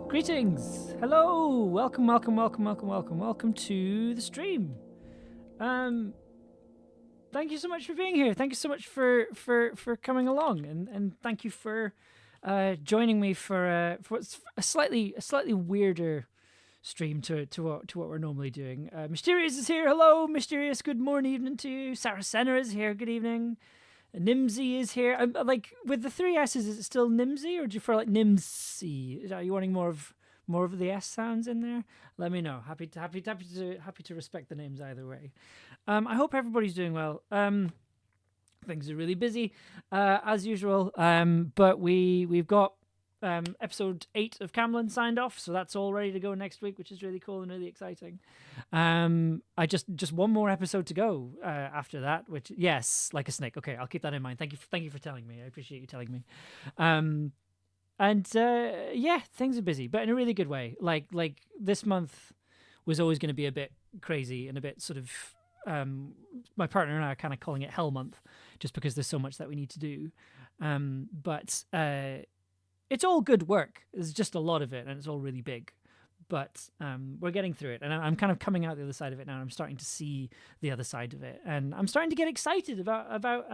Greetings! Hello! Welcome to the stream. Thank you so much for being here. Thank you so much for coming along, and thank you for joining me for what's a slightly weirder stream to what we're normally doing. Mysterious is here. Hello, Mysterious. Good morning, evening to you. Sarah Senna is here. Good evening. Nimsy is here. Like with the three S's, is it still Nimsy, or do you prefer like Nimsy? Are you wanting more of the S sounds in there? Let me know. Happy to respect the names either way. I hope everybody's doing well. Things are really busy, as usual. But we've got episode 8 of Camlin signed off, so that's all ready to go next week, which is really cool and really exciting. I just one more episode to go after that, which yes, like a snake. Okay, I'll keep that in mind. Thank you for telling me. I appreciate you telling me. Yeah, things are busy, but in a really good way. Like this month was always going to be a bit crazy and a bit sort of my partner and I are kind of calling it hell month, just because there's so much that we need to do. But it's all good work. There's just a lot of it, and it's all really big. But we're getting through it, and I'm kind of coming out the other side of it now. And I'm starting to see the other side of it, and I'm starting to get excited about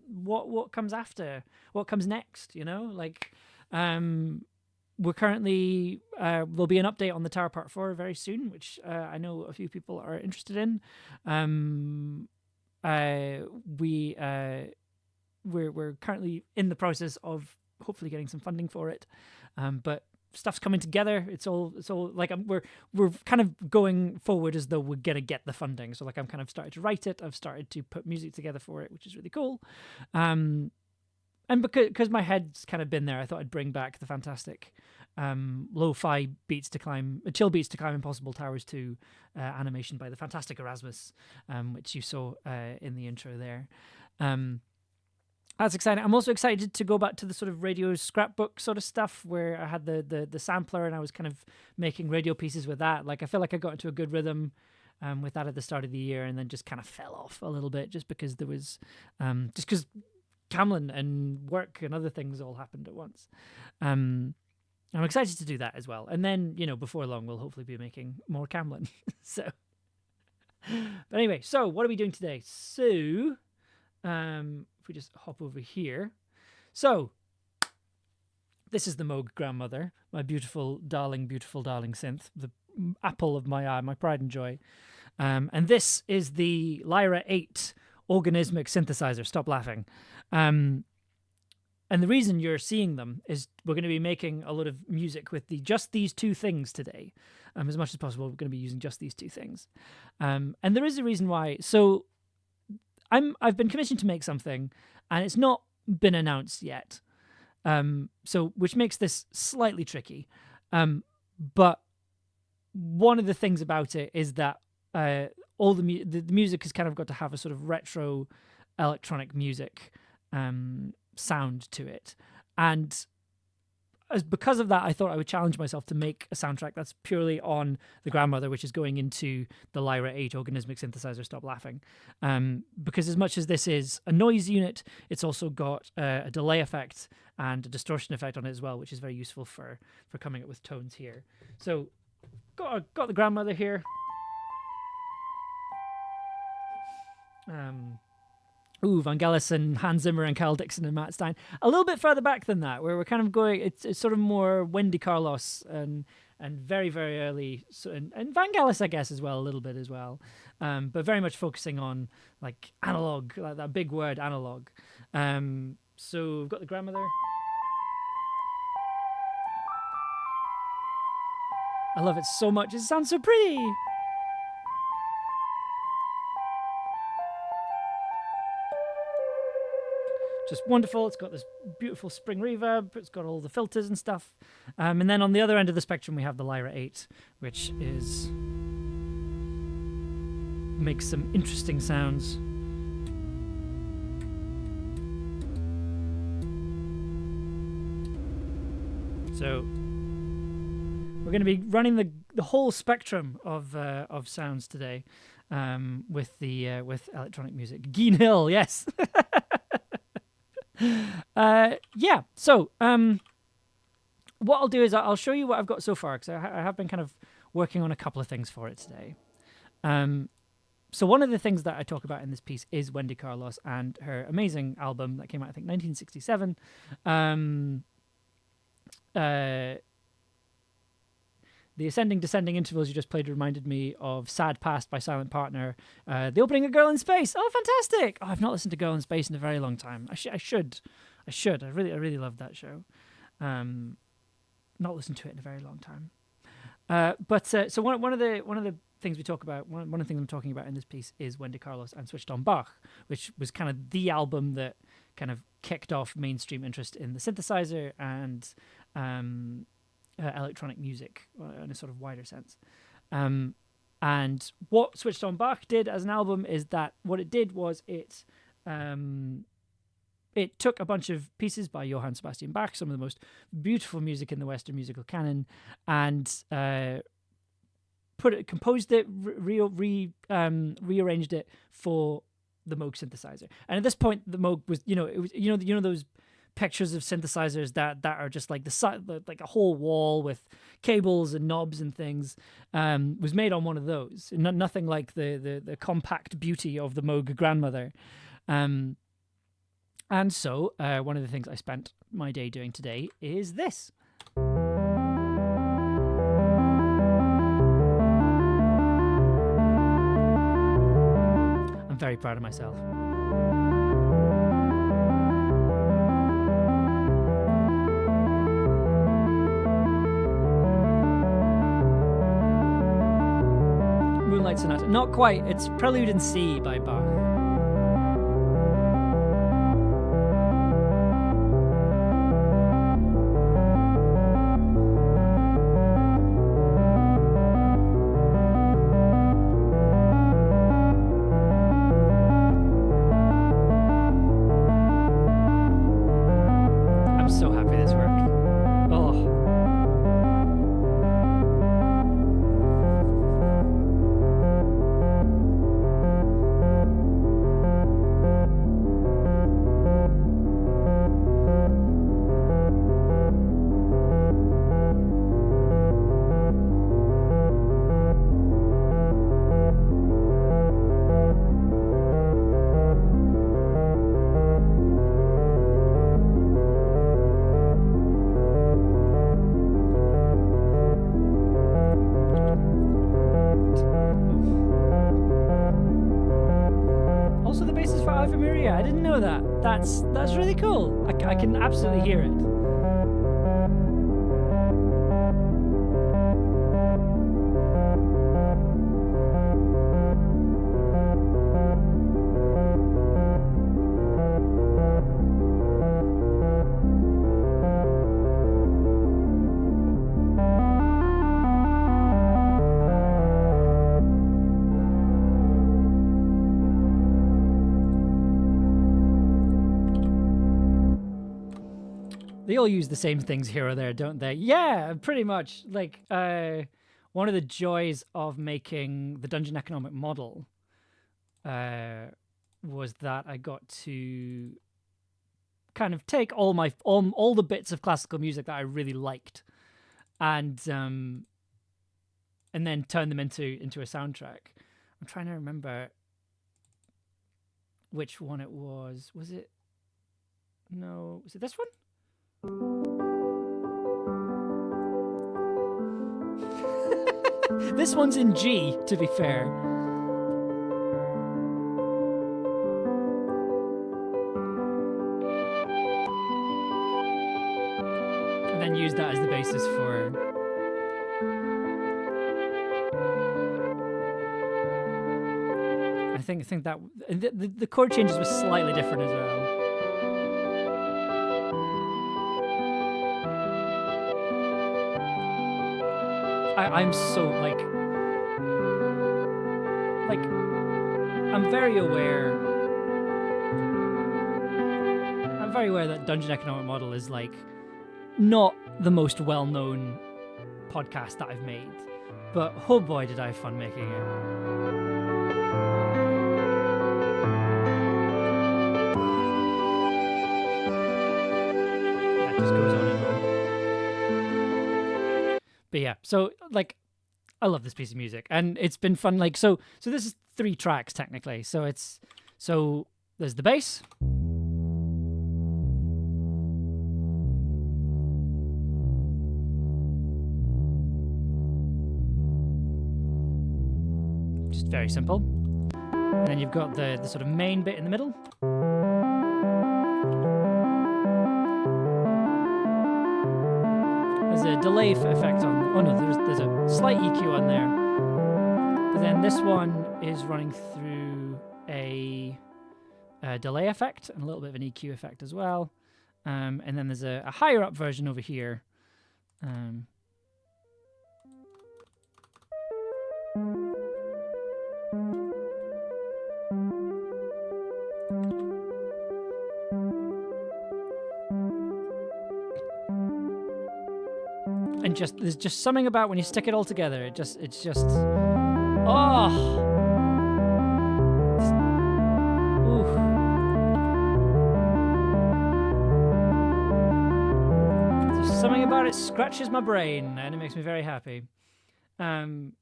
what comes after, what comes next. You know, like we're currently there'll be an update on the Tower Part 4 very soon, which I know a few people are interested in. We're currently in the process of hopefully getting some funding for it, but stuff's coming together. It's all like we're kind of going forward as though we're gonna get the funding. So like I'm kind of started to write it. I've started to put music together for it, which is really cool. And because my head's kind of been there, I thought I'd bring back the fantastic lo-fi beats to climb, chill beats to climb Impossible Towers 2 animation by the fantastic Erasmus, which you saw in the intro there. That's exciting. I'm also excited to go back to the sort of radio scrapbook sort of stuff where I had the sampler and I was kind of making radio pieces with that. Like I feel like I got into a good rhythm with that at the start of the year, and then just kind of fell off a little bit just because there was just because Camlin and work and other things all happened at once. I'm excited to do that as well. And then, before long, we'll hopefully be making more Camlin. But anyway, so what are we doing today? So, if we just hop over here. So, this is the Moog Grandmother, my beautiful darling synth, the apple of my eye, my pride and joy. And this is the Lyra 8 organismic synthesizer. Stop laughing. And the reason you're seeing them is we're going to be making a lot of music with just these two things today. As much as possible, we're going to be using just these two things. And there is a reason why. So I've been commissioned to make something, and it's not been announced yet. So which makes this slightly tricky. But one of the things about it is that all the music has kind of got to have a sort of retro electronic music sound to it, and because of that, I thought I would challenge myself to make a soundtrack that's purely on the Grandmother, which is going into the Lyra 8 organismic synthesizer. Stop laughing. Because as much as this is a noise unit, it's also got a delay effect and a distortion effect on it as well, which is very useful for coming up with tones here. So got the Grandmother here. Vangelis and Hans Zimmer and Carl Dixon and Matt Stein. A little bit further back than that, where we're kind of going, it's sort of more Wendy Carlos and very, very early, and Vangelis, I guess, as well, a little bit as well. But very much focusing on like analog, like that big word, analog. So we've got the Grandmother. I love it so much. It sounds so pretty. Just wonderful. It's got this beautiful spring reverb. It's got all the filters and stuff. And then on the other end of the spectrum, we have the Lyra 8, which makes some interesting sounds. So we're going to be running the whole spectrum of sounds today with electronic music. Geen Hill, yes. Yeah. So what I'll do is I'll show you what I've got so far, because I have been kind of working on a couple of things for it today. So one of the things that I talk about in this piece is Wendy Carlos and her amazing album that came out, I think, 1967. The ascending, descending intervals you just played reminded me of Sad Past by Silent Partner. The opening of Girl in Space. Oh, fantastic! Oh, I've not listened to Girl in Space in a very long time. I should. I really loved that show. Not listened to it in a very long time. So one of the things we talk about, one of the things I'm talking about in this piece is Wendy Carlos and Switched on Bach, which was kind of the album that kind of kicked off mainstream interest in the synthesizer and electronic music in a sort of wider sense. And what Switched on Bach did as an album is that what it did was it took a bunch of pieces by Johann Sebastian Bach, some of the most beautiful music in the Western musical canon, and composed it, rearranged it for the Moog synthesizer. And at this point, the Moog was, those pictures of synthesizers that are just like like a whole wall with cables and knobs and things, was made on one of those. Nothing like the compact beauty of the Moog grandmother. And so one of the things I spent my day doing today is this. I'm very proud of myself. Moonlight Sonata. Not quite. It's Prelude in C by Bach. I'm so happy this worked. Oh. Also, the bass is for Ave Maria. I didn't know that. That's really cool. I can absolutely hear it. They all use the same things here or there, don't they? Yeah, pretty much. Like, one of the joys of making the Dungeon Economic Model was that I got to kind of take all the bits of classical music that I really liked, and then turn them into a soundtrack. I'm trying to remember which one it was. Was it this one? This one's in G, to be fair. And then use that as the basis for... I think that the chord changes were slightly different as well. I'm so I'm very aware that Dungeon Economic Model is like not the most well-known podcast that I've made, but oh boy did I have fun making it. That just goes on and on. But yeah, so like I love this piece of music, and it's been fun. Like so this is 3 tracks technically. So there's the bass. Just very simple. And then you've got the sort of main bit in the middle. There's a delay effect on. Oh no, there's a slight EQ on there. But then this one is running through a delay effect and a little bit of an EQ effect as well. And then there's a higher up version over here. And there's just something about when you stick it all together, it's just oh. There's something about it scratches my brain and it makes me very happy. Makes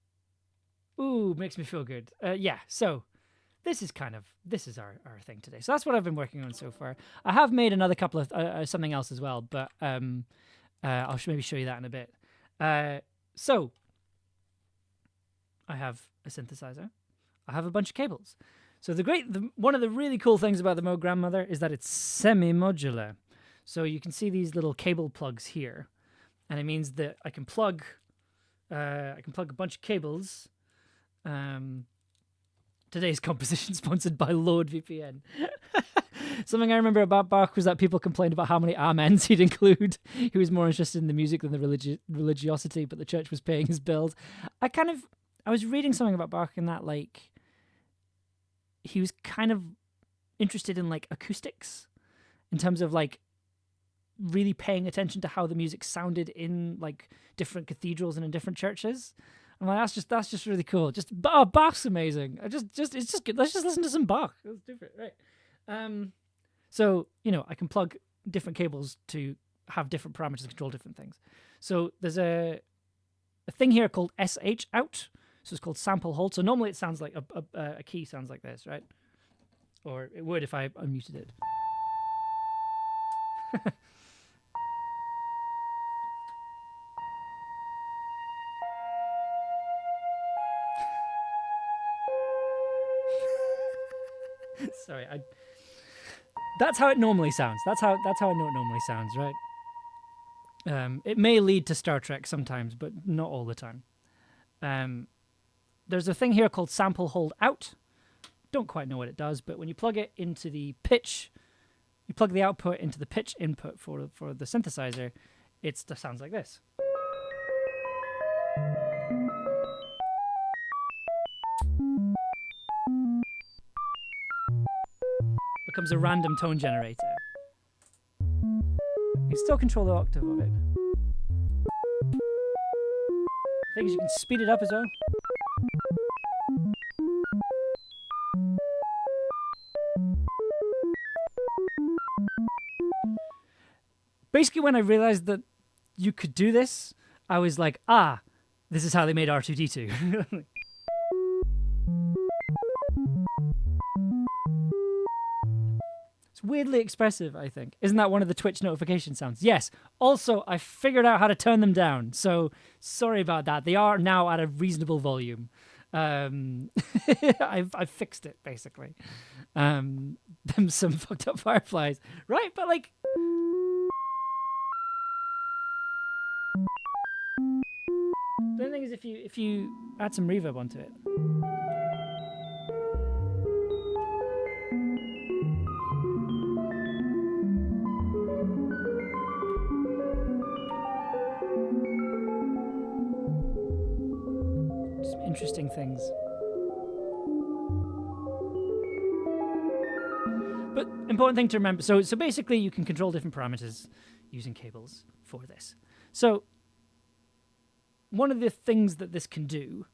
me feel good. Yeah, so this is our thing today. So that's what I've been working on so far. I have made another couple of something else as well, but I'll maybe show you that in a bit. So I have a synthesizer. I have a bunch of cables. So one of the really cool things about the Moog Grandmother is that it's semi-modular. So you can see these little cable plugs here, and it means that I can plug a bunch of cables. Today's composition sponsored by LordVPN. Something I remember about Bach was that people complained about how many amens he'd include. He was more interested in the music than the religiosity, but the church was paying his bills. I was reading something about Bach in that, like, he was kind of interested in, like, acoustics in terms of, like, really paying attention to how the music sounded in, like, different cathedrals and in different churches. I'm like, that's just really cool. Bach's amazing. It's just good. Let's just listen to some Bach. Let's do it, right? So, I can plug different cables to have different parameters and control different things. So there's a thing here called SH out. So it's called sample hold. So normally it sounds like a key sounds like this, right? Or it would if I unmuted it. Sorry, that's how it normally sounds. That's how I know it normally sounds, right? It may lead to Star Trek sometimes, but not all the time. There's a thing here called sample hold out. Don't quite know what it does, but when you plug it into the pitch, you plug the output into the pitch input for the synthesizer, it sounds like this. Becomes a random tone generator. You can still control the octave of it. The thing is, you can speed it up as well. Basically, when I realized that you could do this, I was like, this is how they made R2-D2. Weirdly expressive, I think. Isn't that one of the Twitch notification sounds? Yes. Also, I figured out how to turn them down, so sorry about that. They are now at a reasonable volume. I've fixed it, basically. Them some fucked up fireflies. Right, but like... The thing is, if you add some reverb onto it... Interesting things. But important thing to remember, so basically you can control different parameters using cables for this. So one of the things that this can do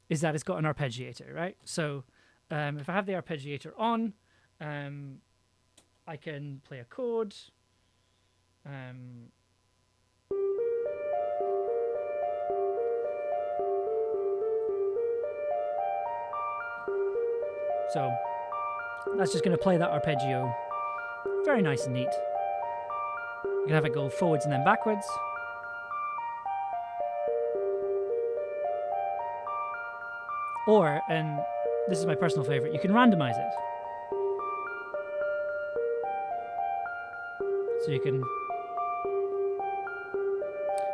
is that it's got an arpeggiator, right? So if I have the arpeggiator on, I can play a chord. So that's just going to play that arpeggio. Very nice and neat. You can have it go forwards and then backwards. Or, and this is my personal favorite, you can randomize it. So you can...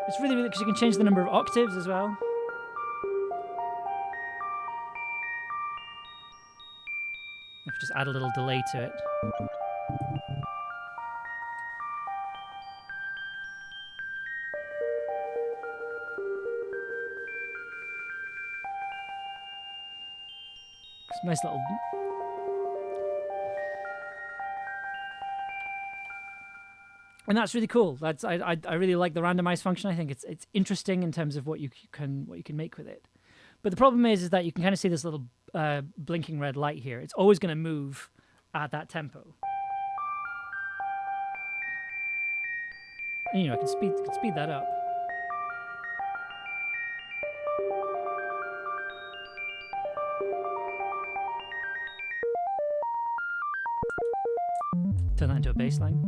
It's really, because you can change the number of octaves as well. If you just add a little delay to it. It's a nice little... And that's really cool. That's I really like the randomize function. I think it's interesting in terms of what you can make with it. But the problem is that you can kind of see this little blinking red light here. It's always going to move at that tempo. And, you know, I can speed that up. Turn that into a bass line.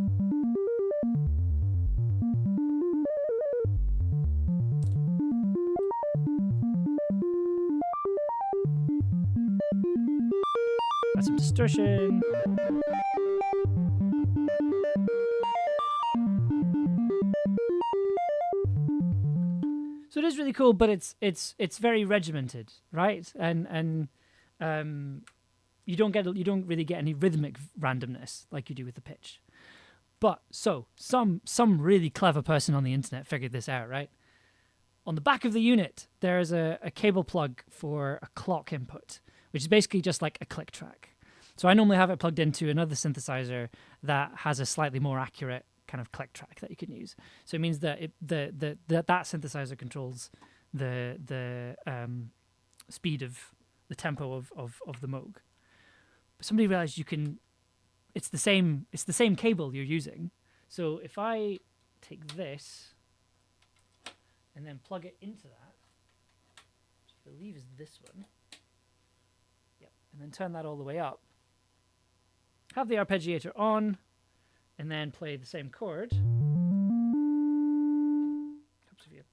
Add some distortion. So it is really cool, but it's very regimented, right? And you don't really get any rhythmic randomness like you do with the pitch. But so some really clever person on the internet figured this out, right? On the back of the unit, there's a cable plug for a clock input, which is basically just like a click track. So I normally have it plugged into another synthesizer that has a slightly more accurate kind of click track that you can use. So it means that that synthesizer controls the speed of the tempo of the Moog. But somebody realized you can. It's the same cable you're using. So if I take this and then plug it into that, which I believe is this one. Yep. And then turn that all the way up. Have the arpeggiator on, and then play the same chord. Helps if you...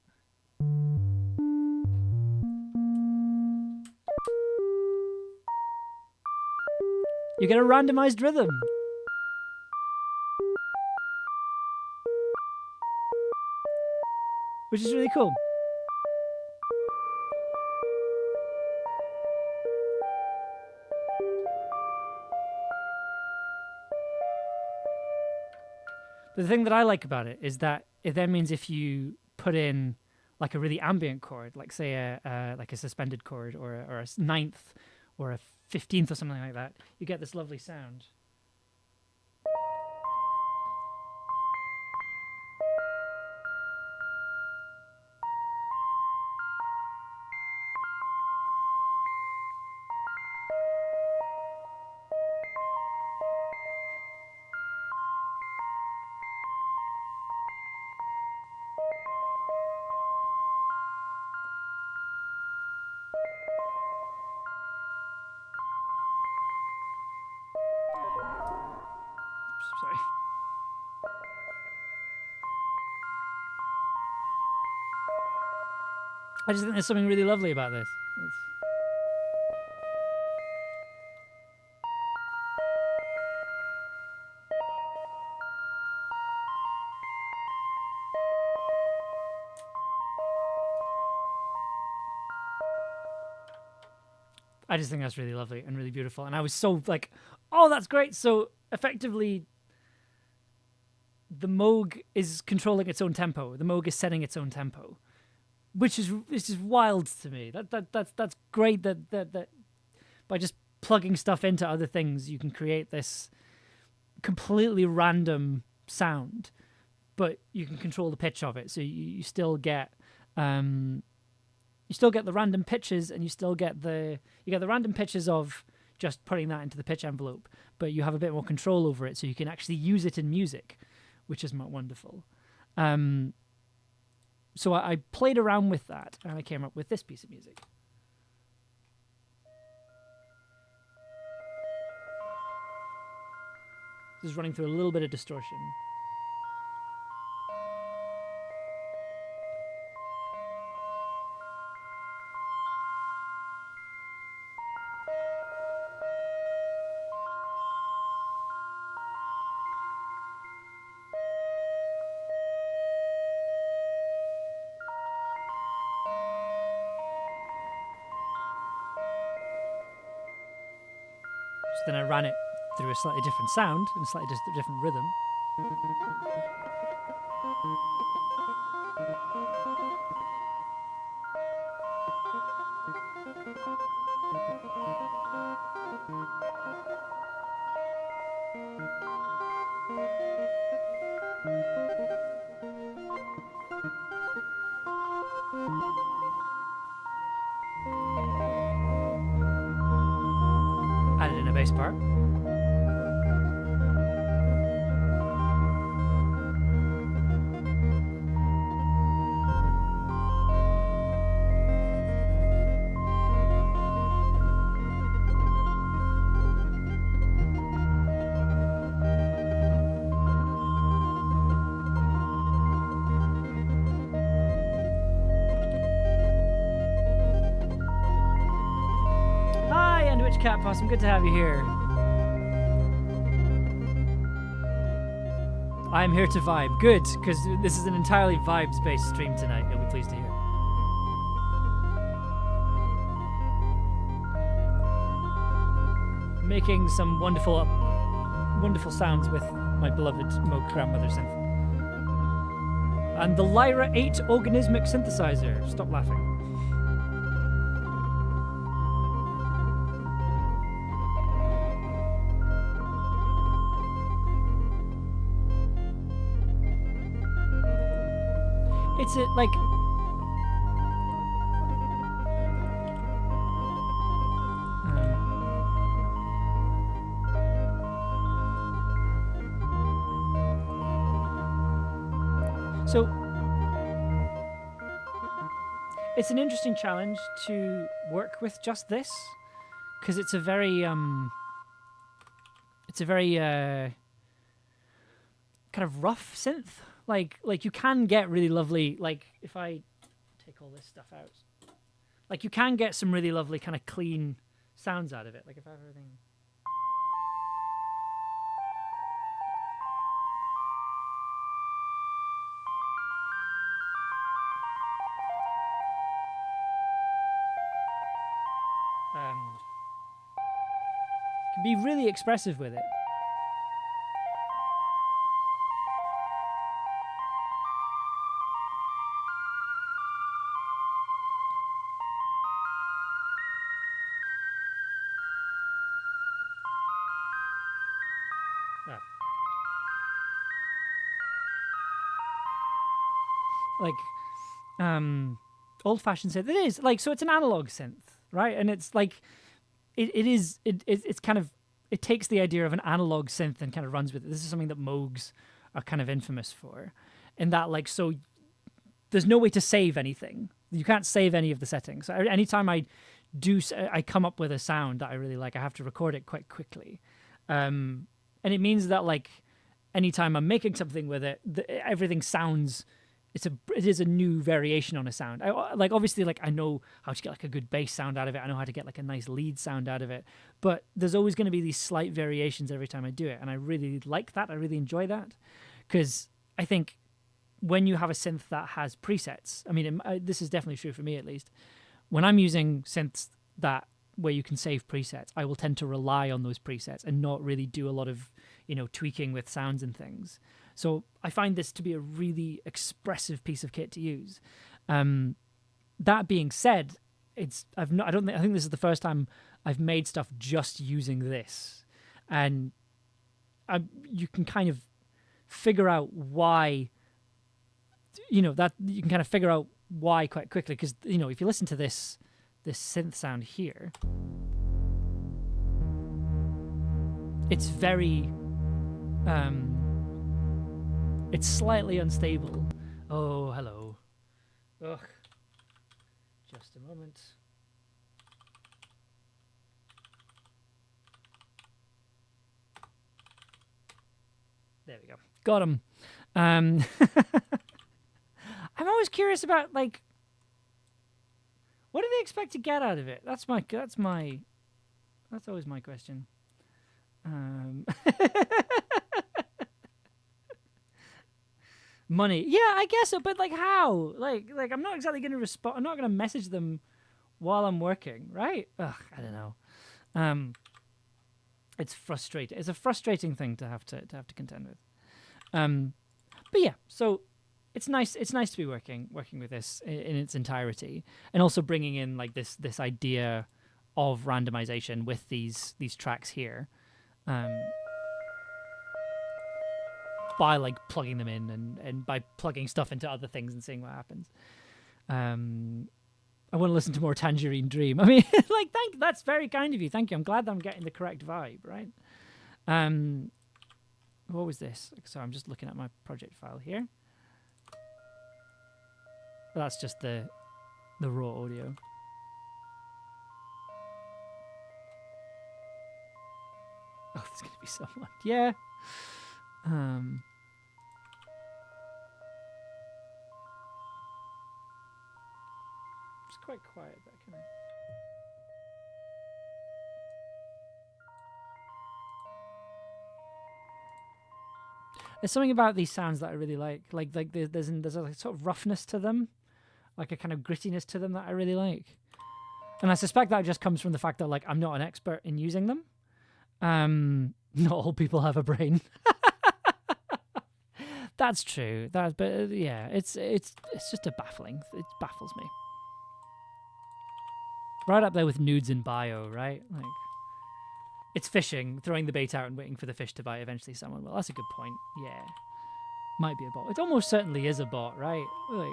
You get a randomized rhythm. Which is really cool. But the thing that I like about it is that it then means if you put in like a really ambient chord, like say a suspended chord or a ninth or a 15th or something like that, you get this lovely sound. Sorry. I just think there's something really lovely about this. I just think that's really lovely and really beautiful. And I was so like, oh, that's great. So effectively, the Moog is controlling its own tempo. The Moog is setting its own tempo, which is wild to me. That's great. That by just plugging stuff into other things, you can create this completely random sound, but you can control the pitch of it. So you still get the random pitches, and you get the random pitches of just putting that into the pitch envelope, but you have a bit more control over it, so you can actually use it in music, which is wonderful. So I played around with that, and I came up with this piece of music. This is running through a little bit of distortion. So then I ran it through a slightly different sound and a slightly different rhythm. Added in a bass part. Hi, Endwitch Cat Possum. Good to have you here. I'm here to vibe. Good, because this is an entirely vibes-based stream tonight. You'll be pleased to hear. Making some wonderful sounds with my beloved Moog grandmother synth. And the Lyra 8 organismic synthesizer. Stop laughing. It's like so it's an interesting challenge to work with just this, because it's a very kind of rough synth. Like you can get really lovely, like if I take all this stuff out, like you can get some really lovely kind of clean sounds out of it. Like if I have everything. Can be really expressive with it. Like old-fashioned synth. It is like, so it's an analog synth, right? And it's like it's kind of, it takes the idea of an analog synth and kind of runs with it. This is something that Moogs are kind of infamous for, in that, like, so there's no way to save anything. You can't save any of the settings. So anytime I come up with a sound that I really like, I have to record it quite quickly, and it means that, like, anytime I'm making something with it, everything sounds. It is a new variation on a sound. Like, obviously, like, I know how to get like a good bass sound out of it. I know how to get like a nice lead sound out of it. But there's always going to be these slight variations every time I do it, and I really like that. I really enjoy that, because I think when you have a synth that has presets, I mean, this is definitely true for me at least. When I'm using synths where you can save presets, I will tend to rely on those presets and not really do a lot of, tweaking with sounds and things. So I find this to be a really expressive piece of kit to use. That being said, I think this is the first time I've made stuff just using this, and you can kind of figure out why. That you can kind of figure out why quite quickly, because if you listen to this synth sound here, it's very it's slightly unstable. Oh, hello. Ugh. Just a moment. There we go. Got him. I'm always curious about, like, what do they expect to get out of it? That's always my question. Money. Yeah, I guess so, but like how? Like I'm not exactly going to respond. I'm not going to message them while I'm working, right? Ugh, I don't know. It's frustrating. It's a frustrating thing to have to contend with. But yeah, so it's nice. It's nice to be working with this in its entirety, and also bringing in like this idea of randomization with these tracks here, by like plugging them in and by plugging stuff into other things and seeing what happens. I want to listen to more Tangerine Dream. I mean, like, that's very kind of you. Thank you. I'm glad that I'm getting the correct vibe, right? What was this? So I'm just looking at my project file here. That's just the raw audio. Oh, there's going to be someone. Yeah. It's quite quiet, but can I? There's something about these sounds that I really like. Like there's a sort of roughness to them, like a kind of grittiness to them that I really like. And I suspect that just comes from the fact that like I'm not an expert in using them. Not all people have a brain. That's true. But yeah, it's just a baffling. It baffles me. Right up there with nudes in bio, right? Like, it's fishing, throwing the bait out and waiting for the fish to bite. Eventually, someone will. That's a good point. Yeah, might be a bot. It almost certainly is a bot, right? Like,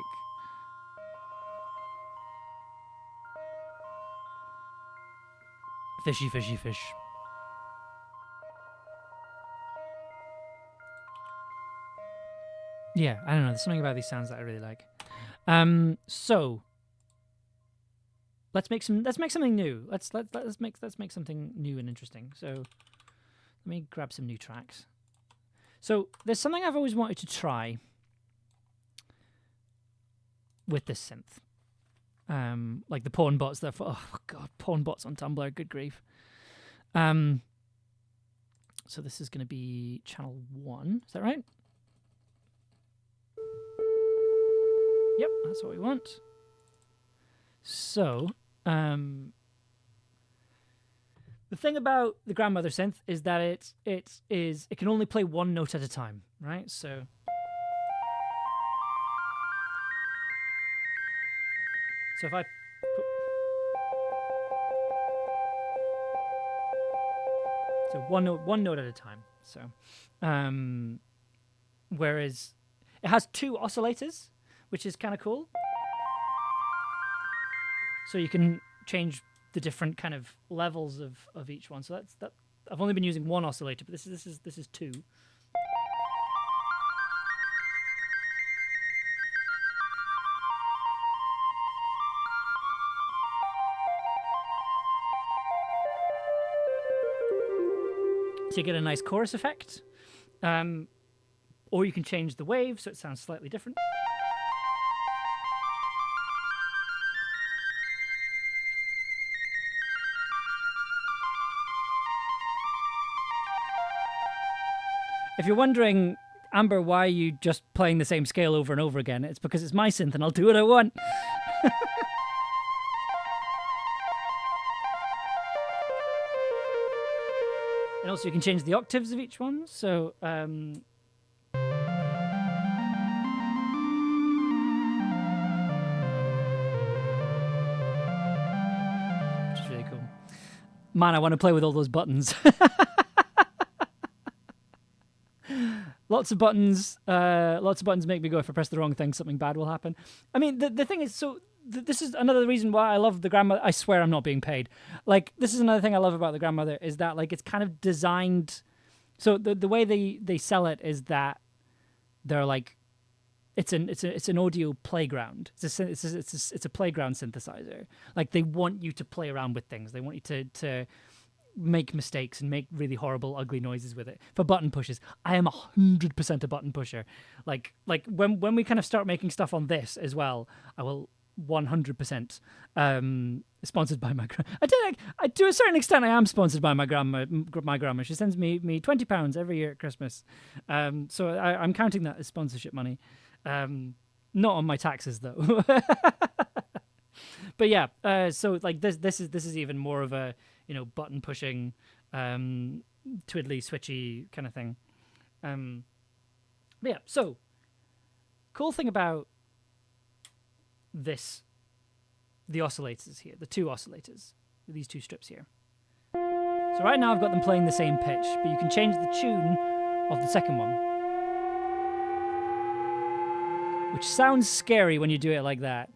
fishy, fishy, fish. Yeah, I don't know. There's something about these sounds that I really like. So let's make something new. Let's make something new and interesting. So let me grab some new tracks. So there's something I've always wanted to try with this synth. Like the porn bots that oh god, porn bots on Tumblr, good grief. So this is going to be channel 1. Is that right? Yep, that's what we want. So, the thing about the grandmother synth is that it can only play one note at a time, right? So if I one note at a time. So, whereas it has 2 oscillators, which is kind of cool. So you can change the different kind of levels of each one. So that's that. I've only been using 1 oscillator, but this is 2. So you get a nice chorus effect. Or you can change the wave so it sounds slightly different. If you're wondering, Amber, why are you just playing the same scale over and over again? It's because it's my synth and I'll do what I want. And also you can change the octaves of each one. So, which is really cool. Man, I want to play with all those buttons. Lots of buttons make me go, if I press the wrong thing, something bad will happen. I mean, the thing is, so this is another reason why I love the grandmother. I swear I'm not being paid. Like, this is another thing I love about the grandmother is that, like, it's kind of designed. So the way they sell it is that they're like, it's an audio playground. It's a playground synthesizer. Like, they want you to play around with things. They want you to make mistakes and make really horrible, ugly noises with it. For button pushes, I am 100% a button pusher. Like when we kind of start making stuff on this as well, I will 100% sponsored by my I to a certain extent I am sponsored by my grandma. She sends me £20 every year at Christmas, so I'm counting that as sponsorship money, not on my taxes though. But yeah, so like this is even more of a, you know, button pushing, twiddly switchy kind of thing. But yeah, so cool thing about the oscillators here, the two oscillators, these two strips here. So right now I've got them playing the same pitch, but you can change the tune of the second one, which sounds scary when you do it like that.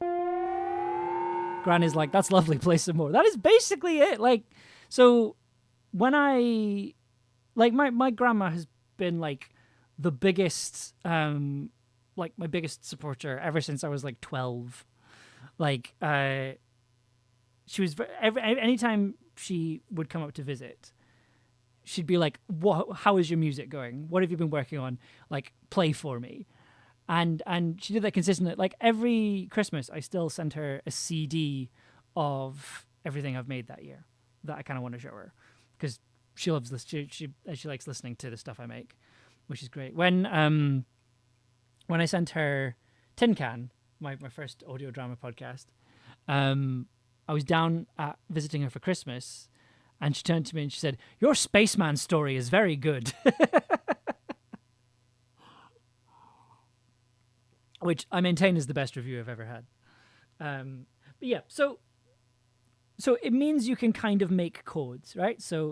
Granny's like, that's lovely, play some more. That is basically it. Like, so when I, like, my grandma has been like the biggest, like my biggest supporter ever since I was like 12. Like, she was anytime she would come up to visit, she'd be like, how is your music going? What have you been working on? Like, play for me. And she did that consistently. Like every Christmas, I still send her a CD of everything I've made that year that I kind of want to show her, because she loves this. She likes listening to the stuff I make, which is great. When I sent her Tin Can, my first audio drama podcast, I was down at visiting her for Christmas, and she turned to me and she said, "Your spaceman story is very good." Which I maintain is the best review I've ever had. But yeah, so it means you can kind of make chords, right? So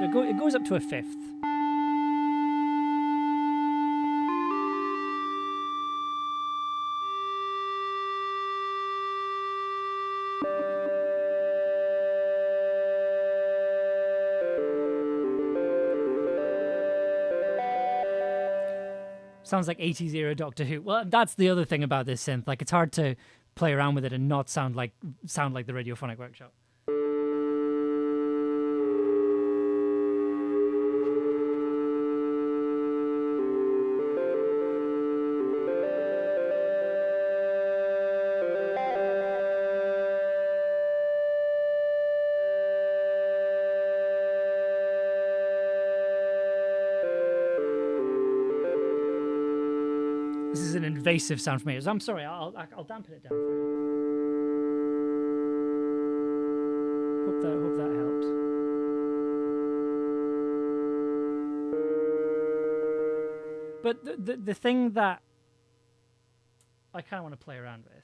it goes up to a fifth. Sounds like 80s era Doctor Who. Well, that's the other thing about this synth. Like, it's hard to play around with it and not sound like the Radiophonic Workshop. This is an invasive sound for me. I'm sorry, I'll dampen it down for you. Hope that helped. But the thing that I kind of want to play around with.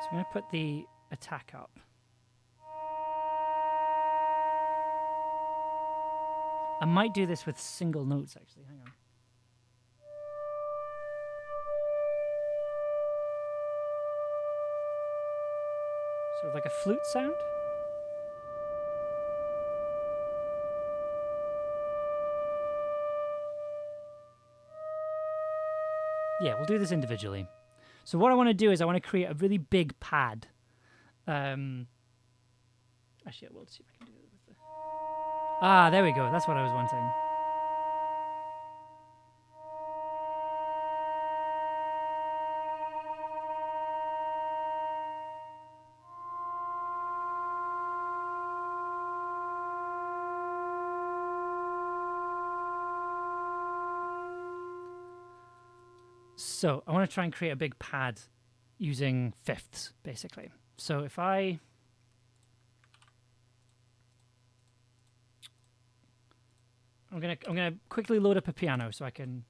I'm going to put the attack up. I might do this with single notes, actually. Hang on. Sort of like a flute sound. Yeah, we'll do this individually. So what I want to do is I want to create a really big pad. Actually, I will see if I can do it with the... Ah, there we go. That's what I was wanting. So I want to try and create a big pad using fifths, basically. So if I'm gonna quickly load up a piano so I can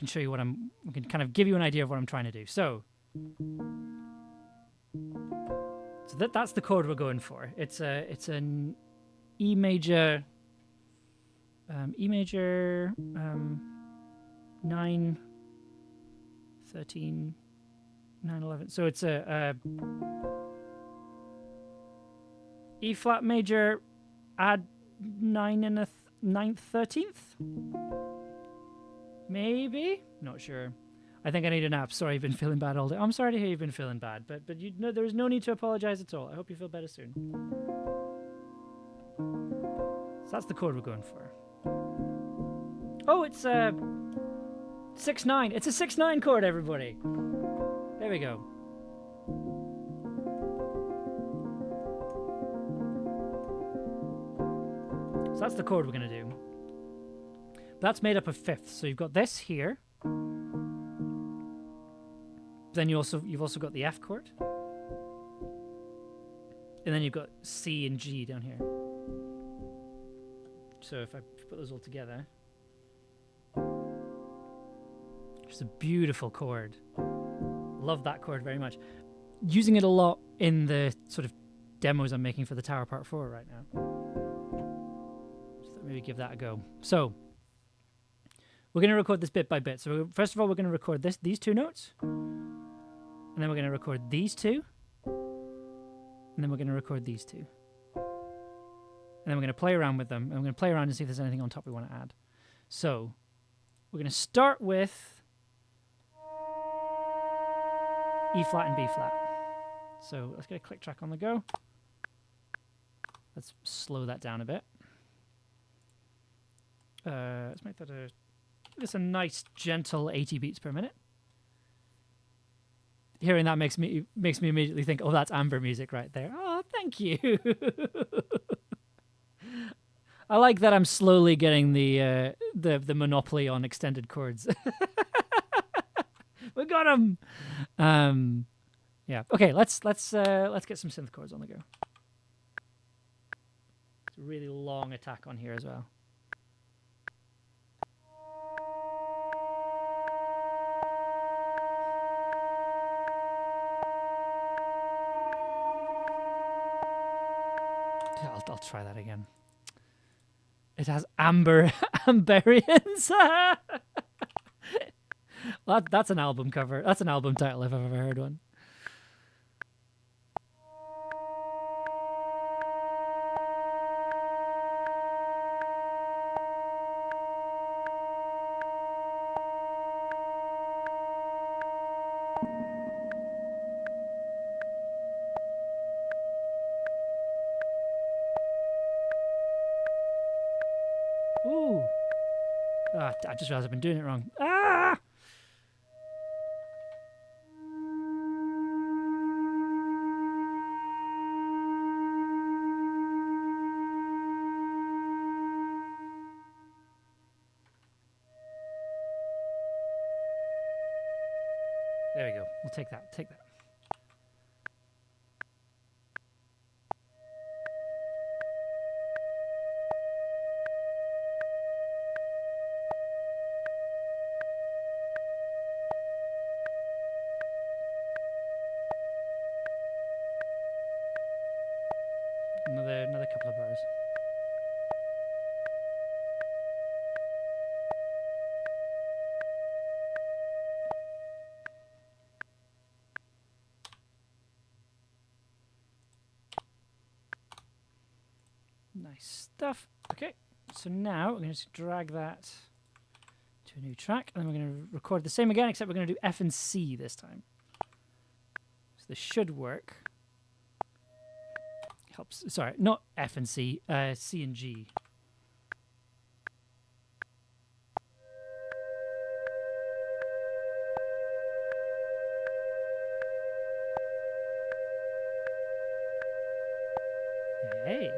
show you I can kind of give you an idea of what I'm trying to do. So that's the chord we're going for. It's an E major. 9, 13, 9, 11. So it's a E flat major, add 9 and a 9th, 13th? Maybe? Not sure. I think I need a nap. Sorry, I've been feeling bad all day. I'm sorry to hear you've been feeling bad, but you know, there's no need to apologize at all. I hope you feel better soon. So that's the chord we're going for. Oh, it's a 6-9. It's a 6-9 chord, everybody. There we go. So that's the chord we're going to do. That's made up of fifths. So you've got this here. Then you've also got the F chord. And then you've got C and G down here. So if I put those all together, it's a beautiful chord. Love that chord very much. Using it a lot in the sort of demos I'm making for the Tower Part 4 right now. So maybe give that a go. So we're going to record this bit by bit. So first of all, we're going to record these two notes. And then we're going to record these two. And then we're going to record these two. And then we're going to play around with them. And we're going to play around and see if there's anything on top we want to add. So we're going to start with E flat and B flat. So let's get a click track on the go. Let's slow that down a bit. Let's make that a nice gentle 80 beats per minute. Hearing that makes me immediately think, oh, that's Amber music right there. Oh, thank you. I like that I'm slowly getting the monopoly on extended chords. We got him. Yeah. Okay. Let's get some synth chords on the go. It's a really long attack on here as well. I'll try that again. It has Amberians. Well, that's an album cover. That's an album title if I've ever heard one. Ooh. Ah, I just realized I've been doing it wrong. Ah! There we go. We'll take that. Take that. Another couple of bars. Nice stuff. Okay, so now we're going to drag that to a new track, and then we're going to record the same again, except we're going to do F and C this time. So this should work. Helps. Sorry, not F and C, C and G. Hey.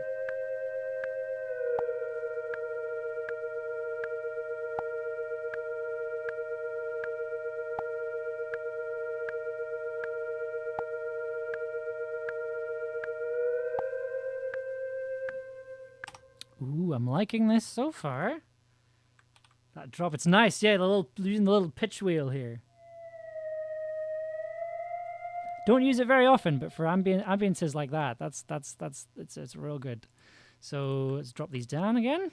Ooh, I'm liking this so far. That drop, it's nice. Yeah, using the little pitch wheel here. Don't use it very often, but for ambiances like that, it's real good. So let's drop these down again.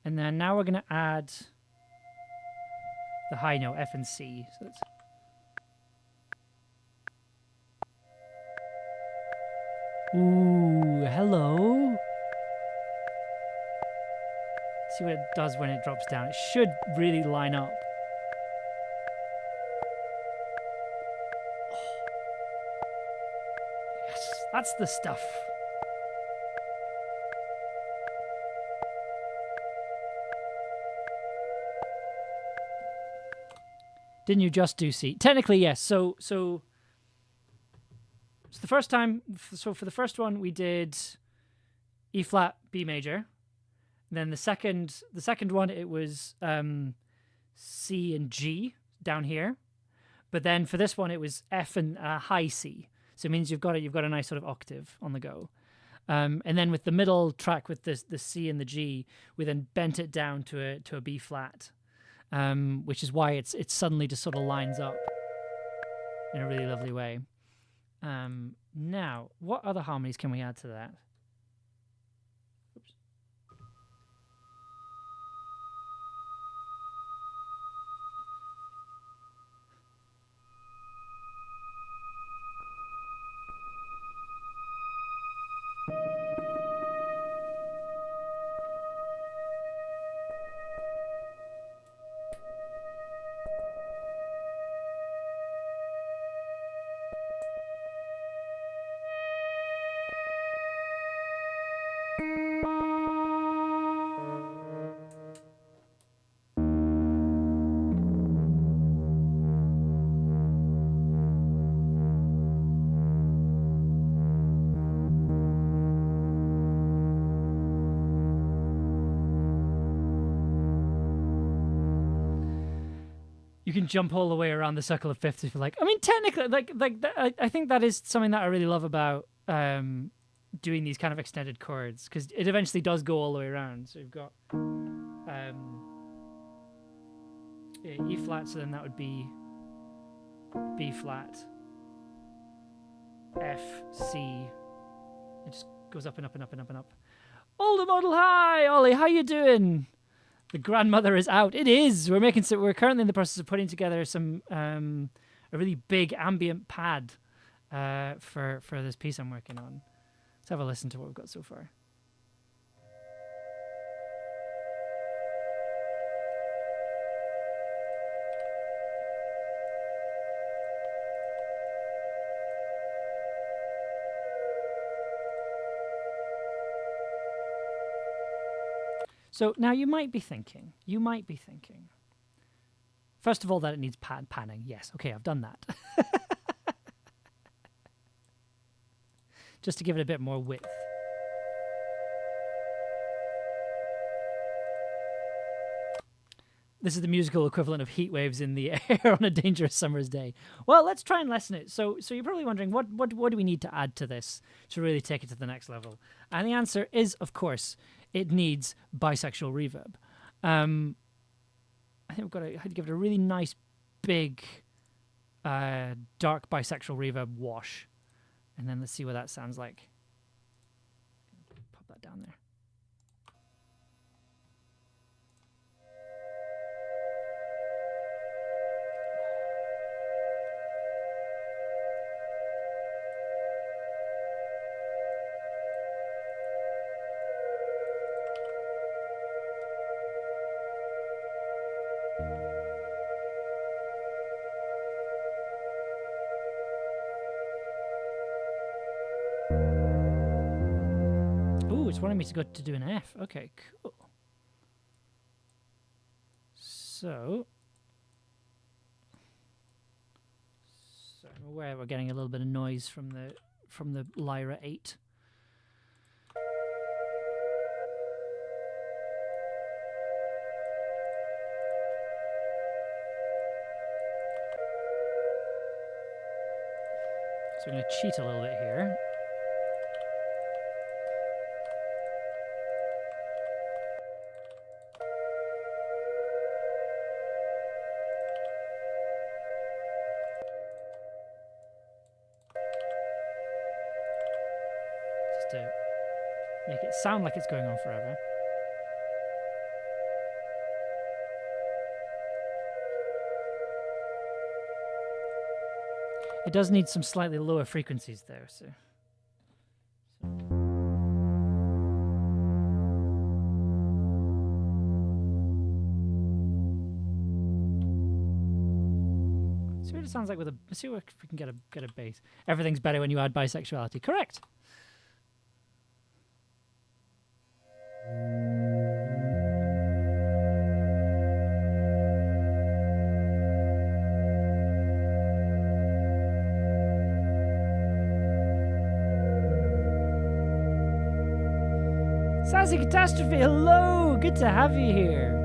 And then now we're going to add the high note, F and C. So that's... Ooh, hello. See what it does when it drops down. It should really line up. Oh. Yes, that's the stuff. Didn't you just do C? Technically, yes. So it's the first time. So for the first one, we did E flat, B major. And then the second one, it was C and G down here. But then for this one, it was F and high C. So it means you've got a nice sort of octave on the go. And then with the middle track with the C and the G, we then bent it down to a B flat. Which is why it suddenly just sort of lines up in a really lovely way. Now, what other harmonies can we add to that? Oops. You can jump all the way around the circle of fifths if you like. I mean, technically, I think that is something that I really love about doing these kind of extended chords, because it eventually does go all the way around. So you've got E flat, so then that would be B flat, F, C. It just goes up and up and up and up and up. Older model, hi, Ollie, how you doing? The grandmother is out. It is. We're currently in the process of putting together some a really big ambient pad for this piece I'm working on. Let's have a listen to what we've got so far. So now you might be thinking, first of all, that it needs panning. Yes, okay, I've done that. Just to give it a bit more width. This is the musical equivalent of heat waves in the air on a dangerous summer's day. Well, let's try and lessen it. So you're probably wondering, what do we need to add to this to really take it to the next level? And the answer is, of course, it needs bisexual reverb. I think I had to give it a really nice, big, dark bisexual reverb wash. And then let's see what that sounds like. Pop that down there. It's wanting me to go to do an F. Okay, cool. So I'm aware we're getting a little bit of noise from the Lyra 8. So I'm going to cheat a little bit here. To make it sound like it's going on forever. It does need some slightly lower frequencies there, so. See what it sounds like with a. See if we can get a bass. Everything's better when you add bisexuality. Correct. Sassy Catastrophe, hello! Good to have you here.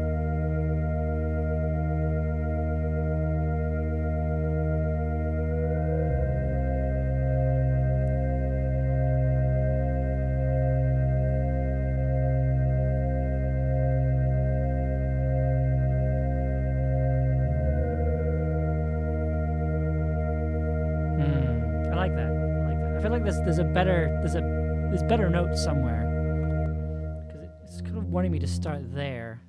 I like that. I like that. I feel like there's better notes somewhere. It's kind of wanting me to start there.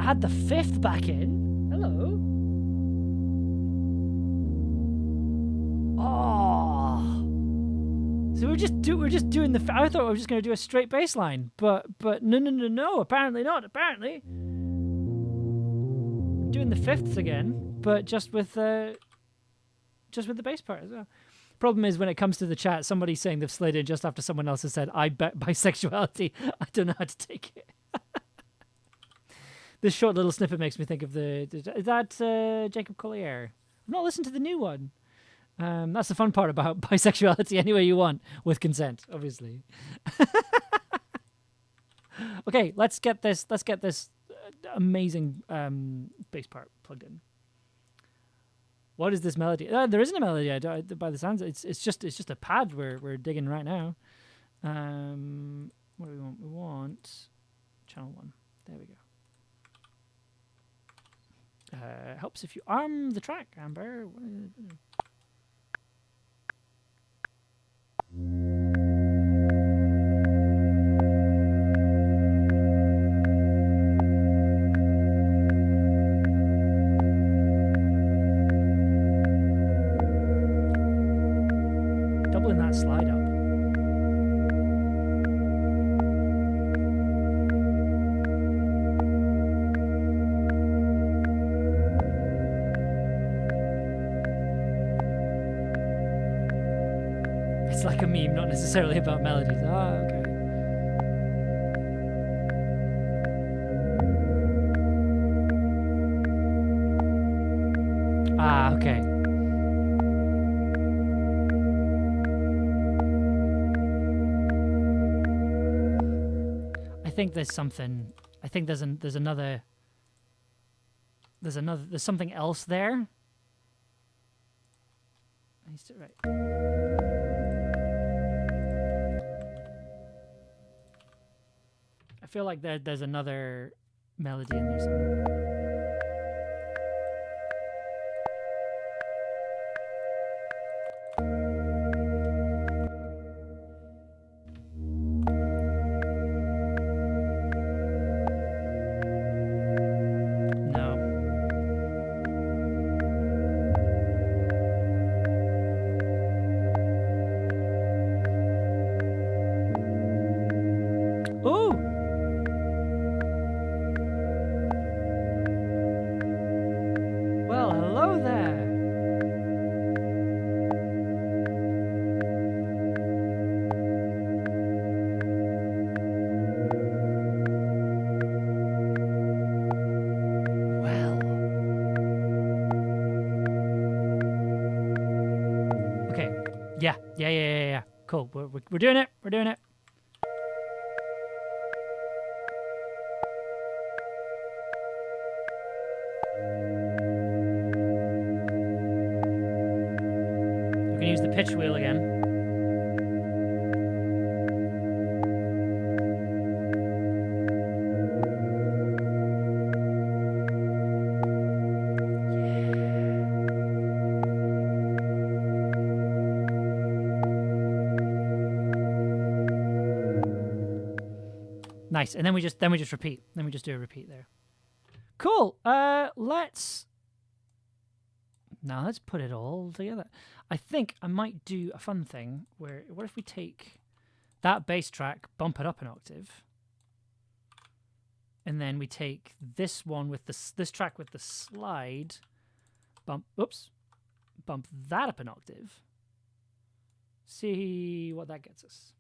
Add the fifth back in. Hello. Oh. So we're just doing the. I thought we were just going to do a straight bass line, but no. Apparently not. Apparently, doing the fifths again, but just with the bass part as well. Problem is when it comes to the chat, somebody's saying they've slid in just after someone else has said, "I bet bisexuality." I don't know how to take it. This short little snippet makes me think of is that Jacob Collier? I've not listened to the new one. That's the fun part about bisexuality any way you want, with consent, obviously. Okay, let's get this amazing bass part plugged in. What is this melody? There isn't a melody. By the sounds, it's just a pad we're digging right now. What do we want? We want channel 1. There we go. Helps if you arm the track, Amber. Doubling that slide up. It's like a meme, not necessarily about melodies. Ah, okay. Ah, okay. I think there's something. I think there's something else there. Right. I feel like there's another melody in there somewhere. Yeah. Cool. We're doing it. We're doing it. We can use the pitch wheel again. Nice, and then we just repeat. Then we just do a repeat there. Cool. Let's put it all together. I think I might do a fun thing where what if we take that bass track, bump it up an octave, and then we take this one with this track with the slide, bump that up an octave. See what that gets us.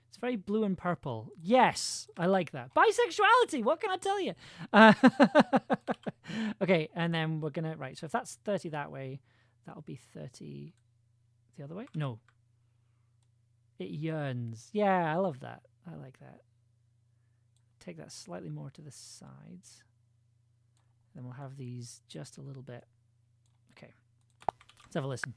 It's very blue and purple. Yes, I like that. Bisexuality, what can I tell you? Okay, and then we're going to... Right, so if that's 30 that way, that'll be 30 the other way? No. It yearns. Yeah, I love that. I like that. Take that slightly more to the sides. Then we'll have these just a little bit. Okay, let's have a listen.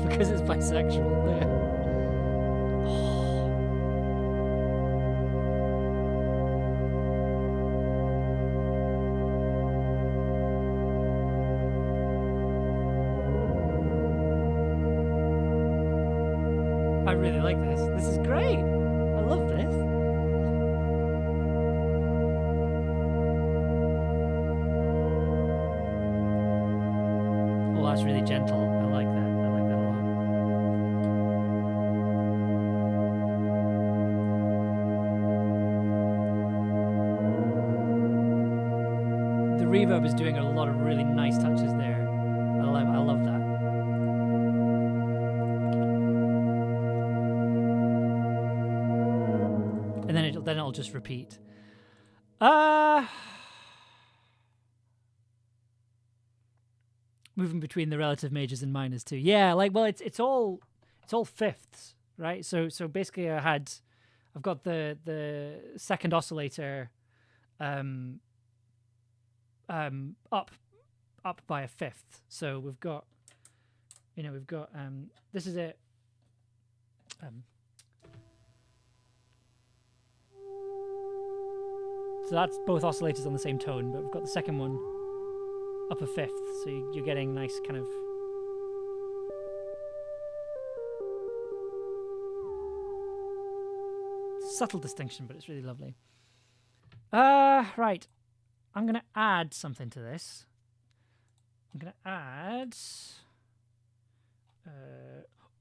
Because it's bisexual. Yeah. I really like this. This is great. I love this. Oh, that's really gentle. I like that. Reverb is doing a lot of really nice touches there. I love that. And then it'll just repeat. Moving between the relative majors and minors too. Yeah, it's all fifths, right? So basically I've got the second oscillator up by a fifth. So we've got this is it. So that's both oscillators on the same tone, but we've got the second one up a fifth. So you're getting nice kind of subtle distinction, but it's really lovely. Right. I'm going to add something to this. I'm going to add...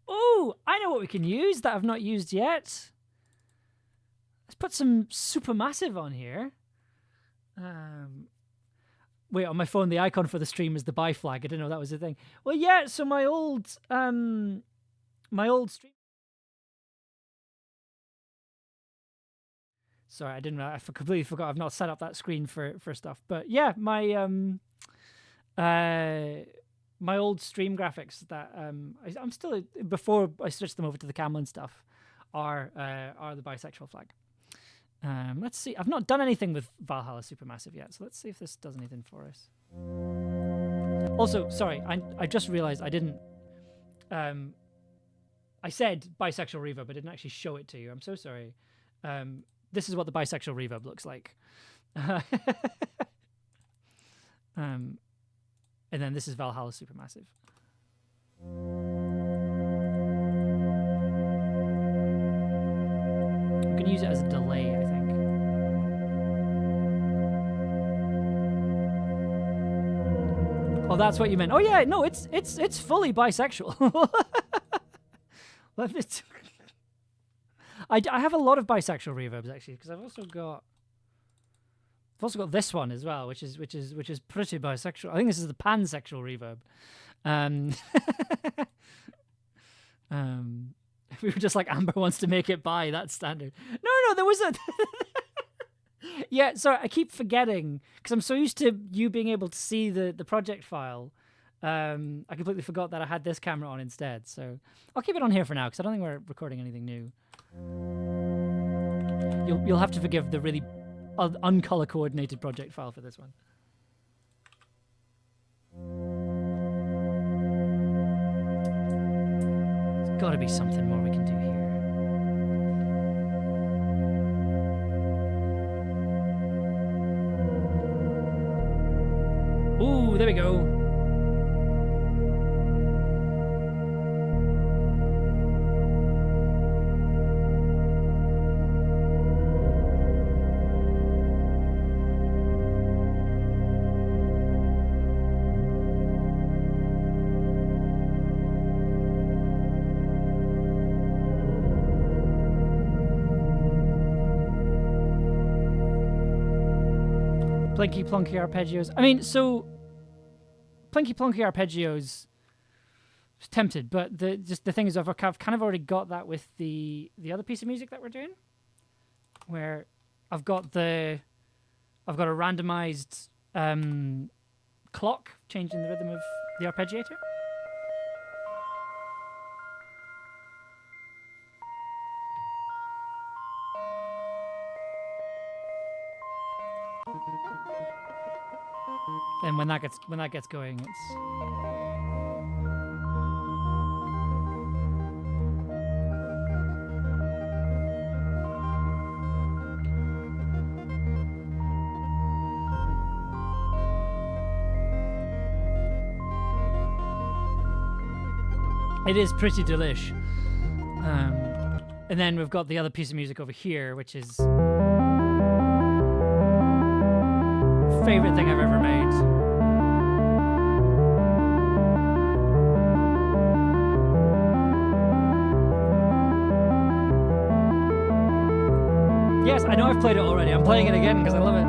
oh, I know what we can use that I've not used yet. Let's put some Supermassive on here. Wait, on my phone, the icon for the stream is the buy flag. I didn't know that was a thing. Well, yeah, so my old stream... Sorry, I completely forgot. I've not set up that screen for stuff. But yeah, my my old stream graphics that I'm still before I switched them over to the Camlin stuff are the bisexual flag. Let's see. I've not done anything with Valhalla Supermassive yet, so let's see if this does anything for us. Also, sorry, I just realized I didn't. I said bisexual reverb, but I didn't actually show it to you. I'm so sorry. This is what the bisexual reverb looks like. And then this is Valhalla Supermassive. I'm going to use it as a delay, I think. Oh, that's what you meant. Oh yeah, no, it's fully bisexual. Let me I have a lot of bisexual reverbs, actually, because I've also got... I've also got this one as well, which is pretty bisexual. I think this is the pansexual reverb. We were just like, Amber wants to make it bi. That's standard. No, there was a. Yeah, sorry, I keep forgetting because I'm so used to you being able to see the project file. I completely forgot that I had this camera on instead. So I'll keep it on here for now because I don't think we're recording anything new. You'll have to forgive the really uncolor coordinated project file for this one. There's got to be something more we can do here. Ooh, there we go. Plinky Plonky arpeggios. I mean, so Plinky Plonky arpeggios. I was tempted, but the thing is, I've kind of already got that with the other piece of music that we're doing, where I've got a randomized clock changing the rhythm of the arpeggiator. And when that gets going, it's it is pretty delish. And then we've got the other piece of music over here, which is favorite thing I've ever made. Yes, I know I've played it already. I'm playing it again because I love it.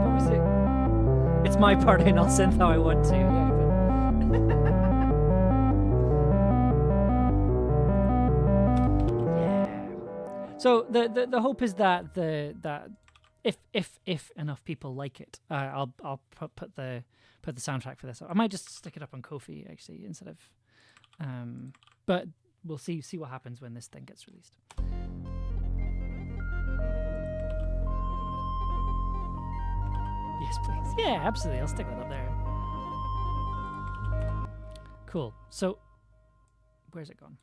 What was it? It's my party and I'll synth how I want to. Yeah. So the hope is that if enough people like it, I'll put the soundtrack for this. I might just stick it up on Ko-fi actually instead of, but we'll see what happens when this thing gets released. Yes, please. Yeah, absolutely. I'll stick that up there. Cool. So, where's it gone?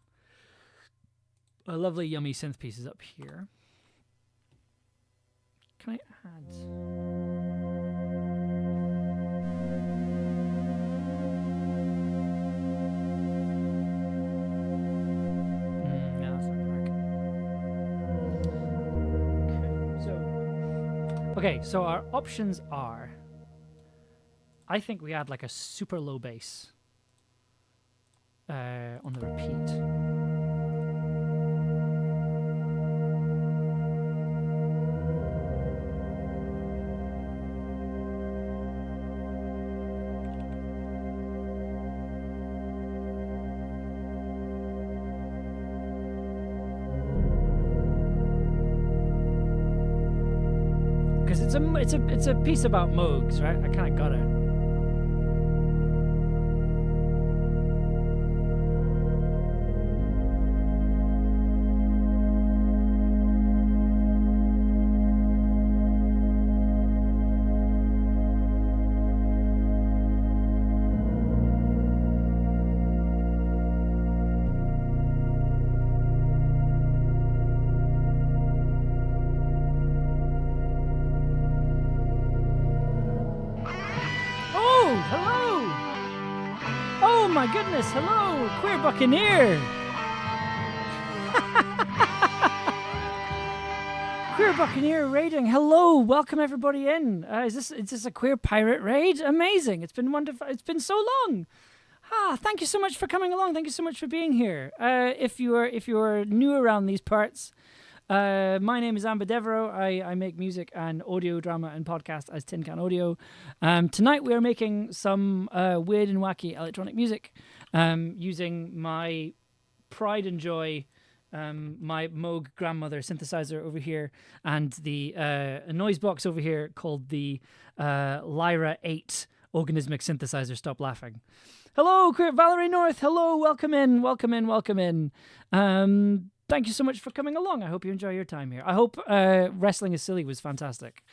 A lovely, yummy synth piece is up here. Can I add? No, that's not gonna work. Okay, so our options are. I think we add like a super low bass on the repeat. It's a piece about Moogs, right? I kind of got it. Goodness, hello, Queer Buccaneer. Queer Buccaneer raiding. Hello, welcome everybody in. Is this a Queer Pirate raid? Amazing. It's been wonderful. It's been so long. Thank you so much for coming along. Thank you so much for being here. If you're new around these parts, my name is Amber Devereaux. I make music and audio drama and podcast as Tin Can Audio. Tonight we are making some weird and wacky electronic music using my pride and joy, my Moog grandmother synthesizer over here, and the noise box over here called the Lyra 8 organismic synthesizer. Stop laughing. Hello, Valerie North. Hello, welcome in. Thank you so much for coming along. I hope you enjoy your time here. I hope Wrestling is Silly was fantastic.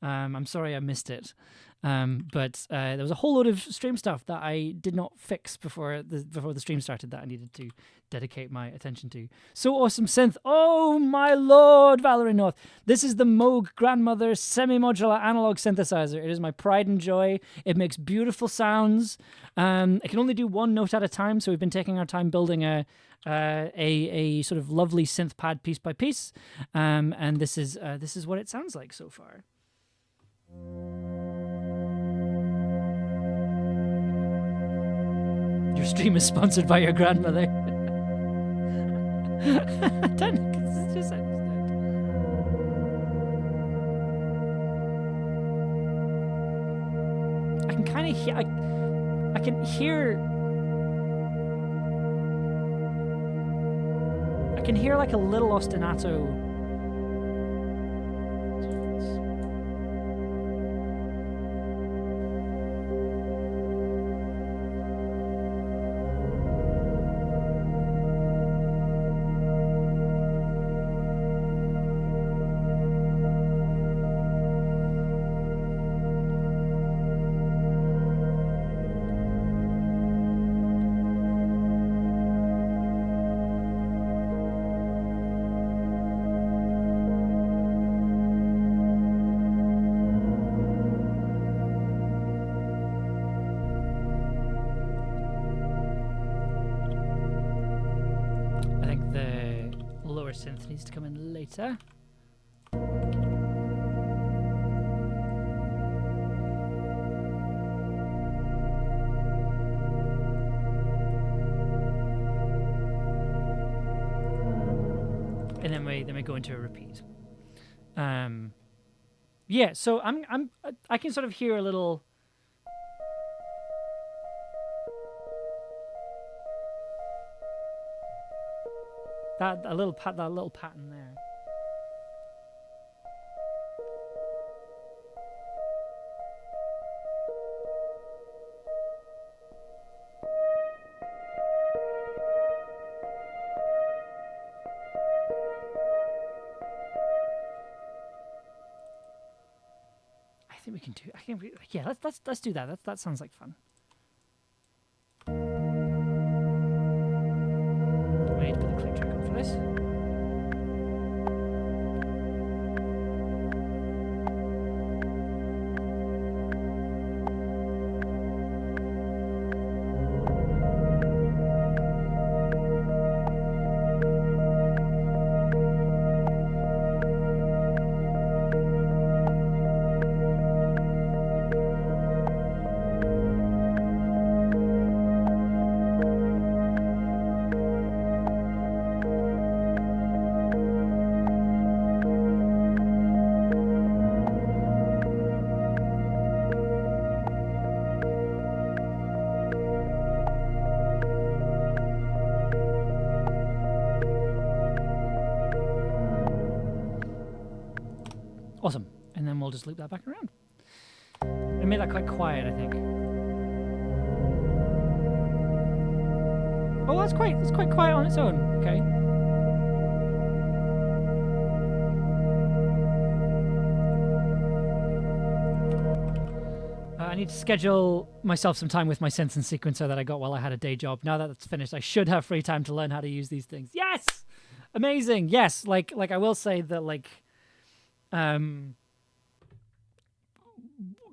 I'm sorry I missed it. But there was a whole load of stream stuff that I did not fix before the stream started that I needed to dedicate my attention to. So awesome synth. Oh my lord, Valerie North. This is the Moog Grandmother semi-modular analog synthesizer. It is my pride and joy. It makes beautiful sounds. It can only do one note at a time, so we've been taking our time building a sort of lovely synth pad piece by piece. And this is what it sounds like so far. Your stream is sponsored by your grandmother. I can kind of hear. I can hear. I can hear like a little ostinato. Synth needs to come in later. And then we go into a repeat. Yeah, so I can sort of hear a little. That little pattern there. I think we can do. Yeah, let's do that. That sounds like fun. We need to put the click track on for this. Awesome. And then we'll just loop that back around. I made that quite quiet, I think. Oh, that's quite quiet on its own. Okay. I need to schedule myself some time with my synth and sequencer that I got while I had a day job. Now that it's finished, I should have free time to learn how to use these things. Yes! Amazing. Yes. Like I will say that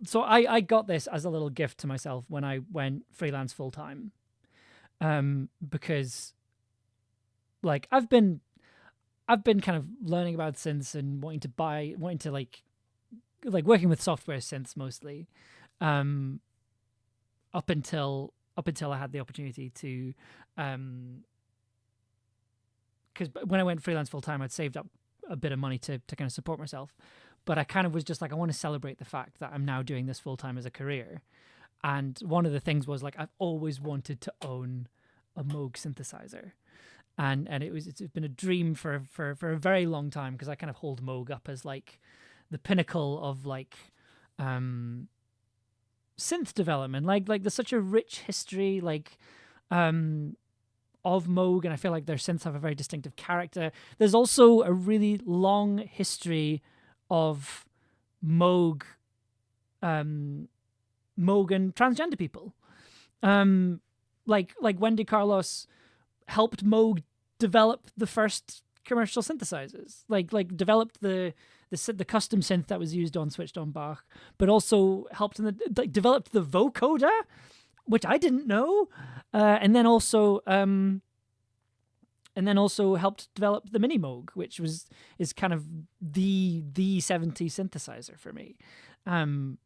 so I got this as a little gift to myself when I went freelance full time. Because I've been kind of learning about synths and wanting to working with software synths mostly, up until up until I had the opportunity to, because when I went freelance full time, I'd saved up a bit of money to kind of support myself. But I kind of was just like, I want to celebrate the fact that I'm now doing this full time as a career. And one of the things was like, I've always wanted to own a Moog synthesizer. And it's been a dream for a very long time, because I kind of hold Moog up as like the pinnacle of like synth development. Like there's such a rich history like of Moog, and I feel like their synths have a very distinctive character. There's also a really long history of Moog and transgender people. Like Wendy Carlos helped Moog develop the first commercial synthesizers, like developed the custom synth that was used on Switched on Bach, but also helped in developed the vocoder, which I didn't know, and then also helped develop the Mini Moog, which is kind of the 70s synthesizer for me, and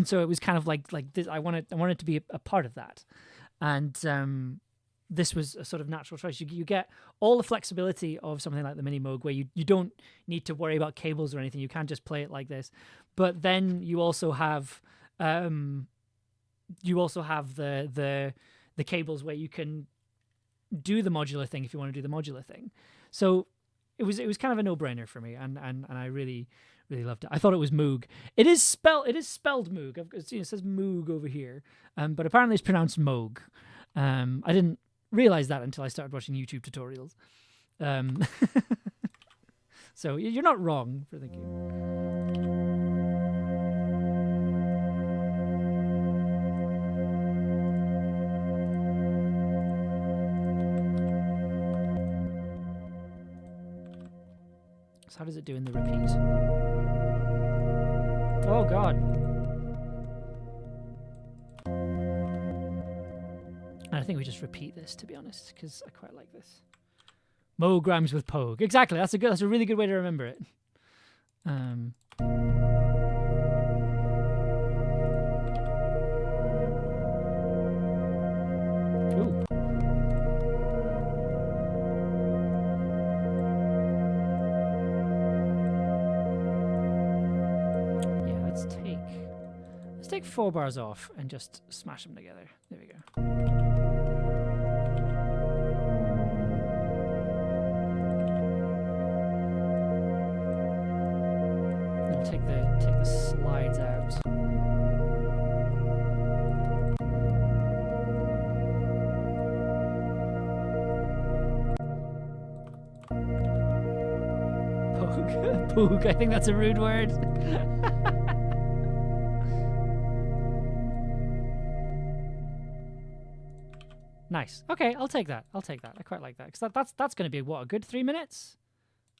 so it was kind of like this. I wanted to be a part of that, and this was a sort of natural choice. You get all the flexibility of something like the Mini Moog, where you don't need to worry about cables or anything. You can't just play it like this. But then you also have the cables where you can do the modular thing if you want to do the modular thing. So it was kind of a no-brainer for me, and I really loved it. I thought it was Moog. It is spelled Moog. It says Moog over here, but apparently it's pronounced Moog. I didn't realize that until I started watching YouTube tutorials. So you're not wrong for thinking. So how does it do in the repeat? Oh God. I think we just repeat this, to be honest, because I quite like this. Moog rhymes with Pogue. Exactly. That's a really good way to remember it. Ooh. Yeah, let's take 4 bars off and just smash them together. There we go. Take the slides out. Poog. I think that's a rude word. Nice. Okay, I'll take that. I quite like that, because that's going to be what, a good 3 minutes?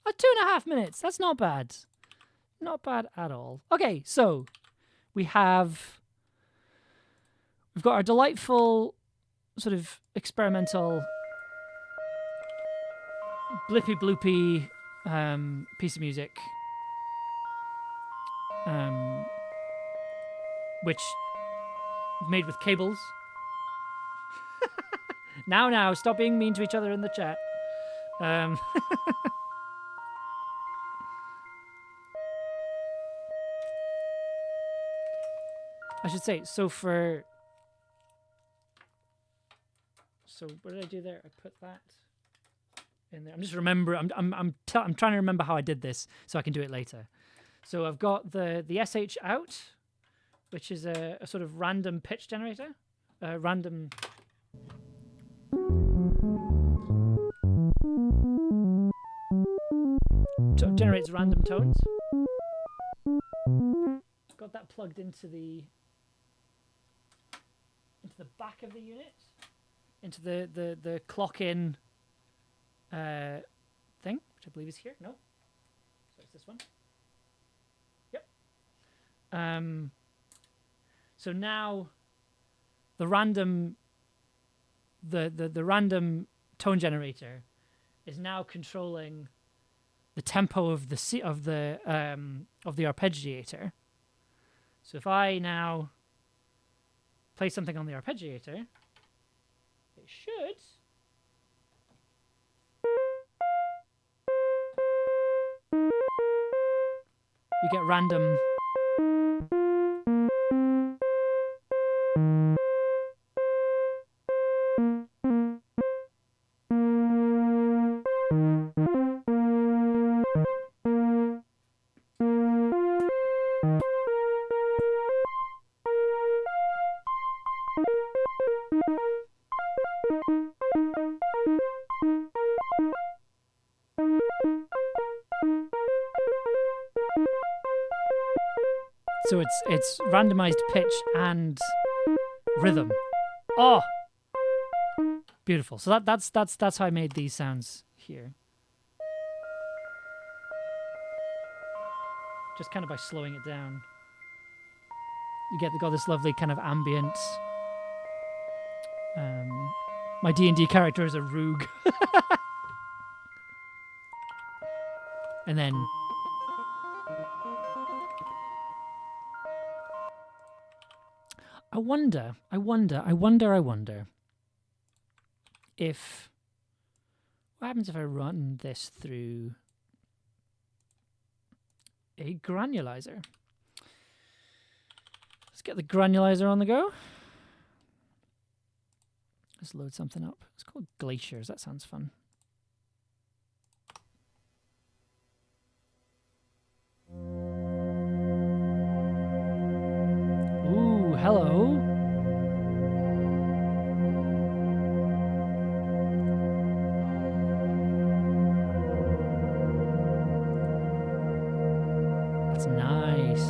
2.5 minutes. That's not bad. Not bad at all. Okay, so we've got our delightful sort of experimental blippy bloopy piece of music, which made with cables. Now, stop being mean to each other in the chat. I should say, so what did I do there? I put that in there. I'm just remembering. I'm trying to remember how I did this so I can do it later. So I've got the SH out, which is a sort of random pitch generator, random. Generates random tones. Got that plugged into the back of the unit, into the clock in thing, which I believe is here. No, so it's this one. Yep. So now the random tone generator is now controlling the tempo of the arpeggiator. So if I now play something on the arpeggiator, should. You get random. So it's randomized pitch and rhythm. Oh, beautiful. So that's how I made these sounds here. Just kind of by slowing it down, you got this lovely kind of ambient. My D&D character is a rogue, and then. I wonder if what happens if I run this through a granulizer. Let's get the granulizer on the go. Let's load something up. It's called Glaciers. That sounds fun. Ooh, hello. That's nice.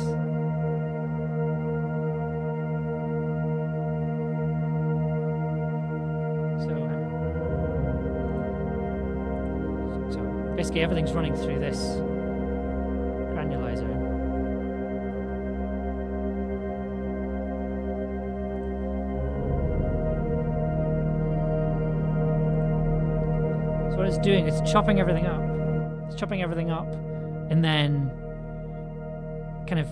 So basically everything's running through this granulizer. So what it's doing is chopping everything up. It's chopping everything up and then kind of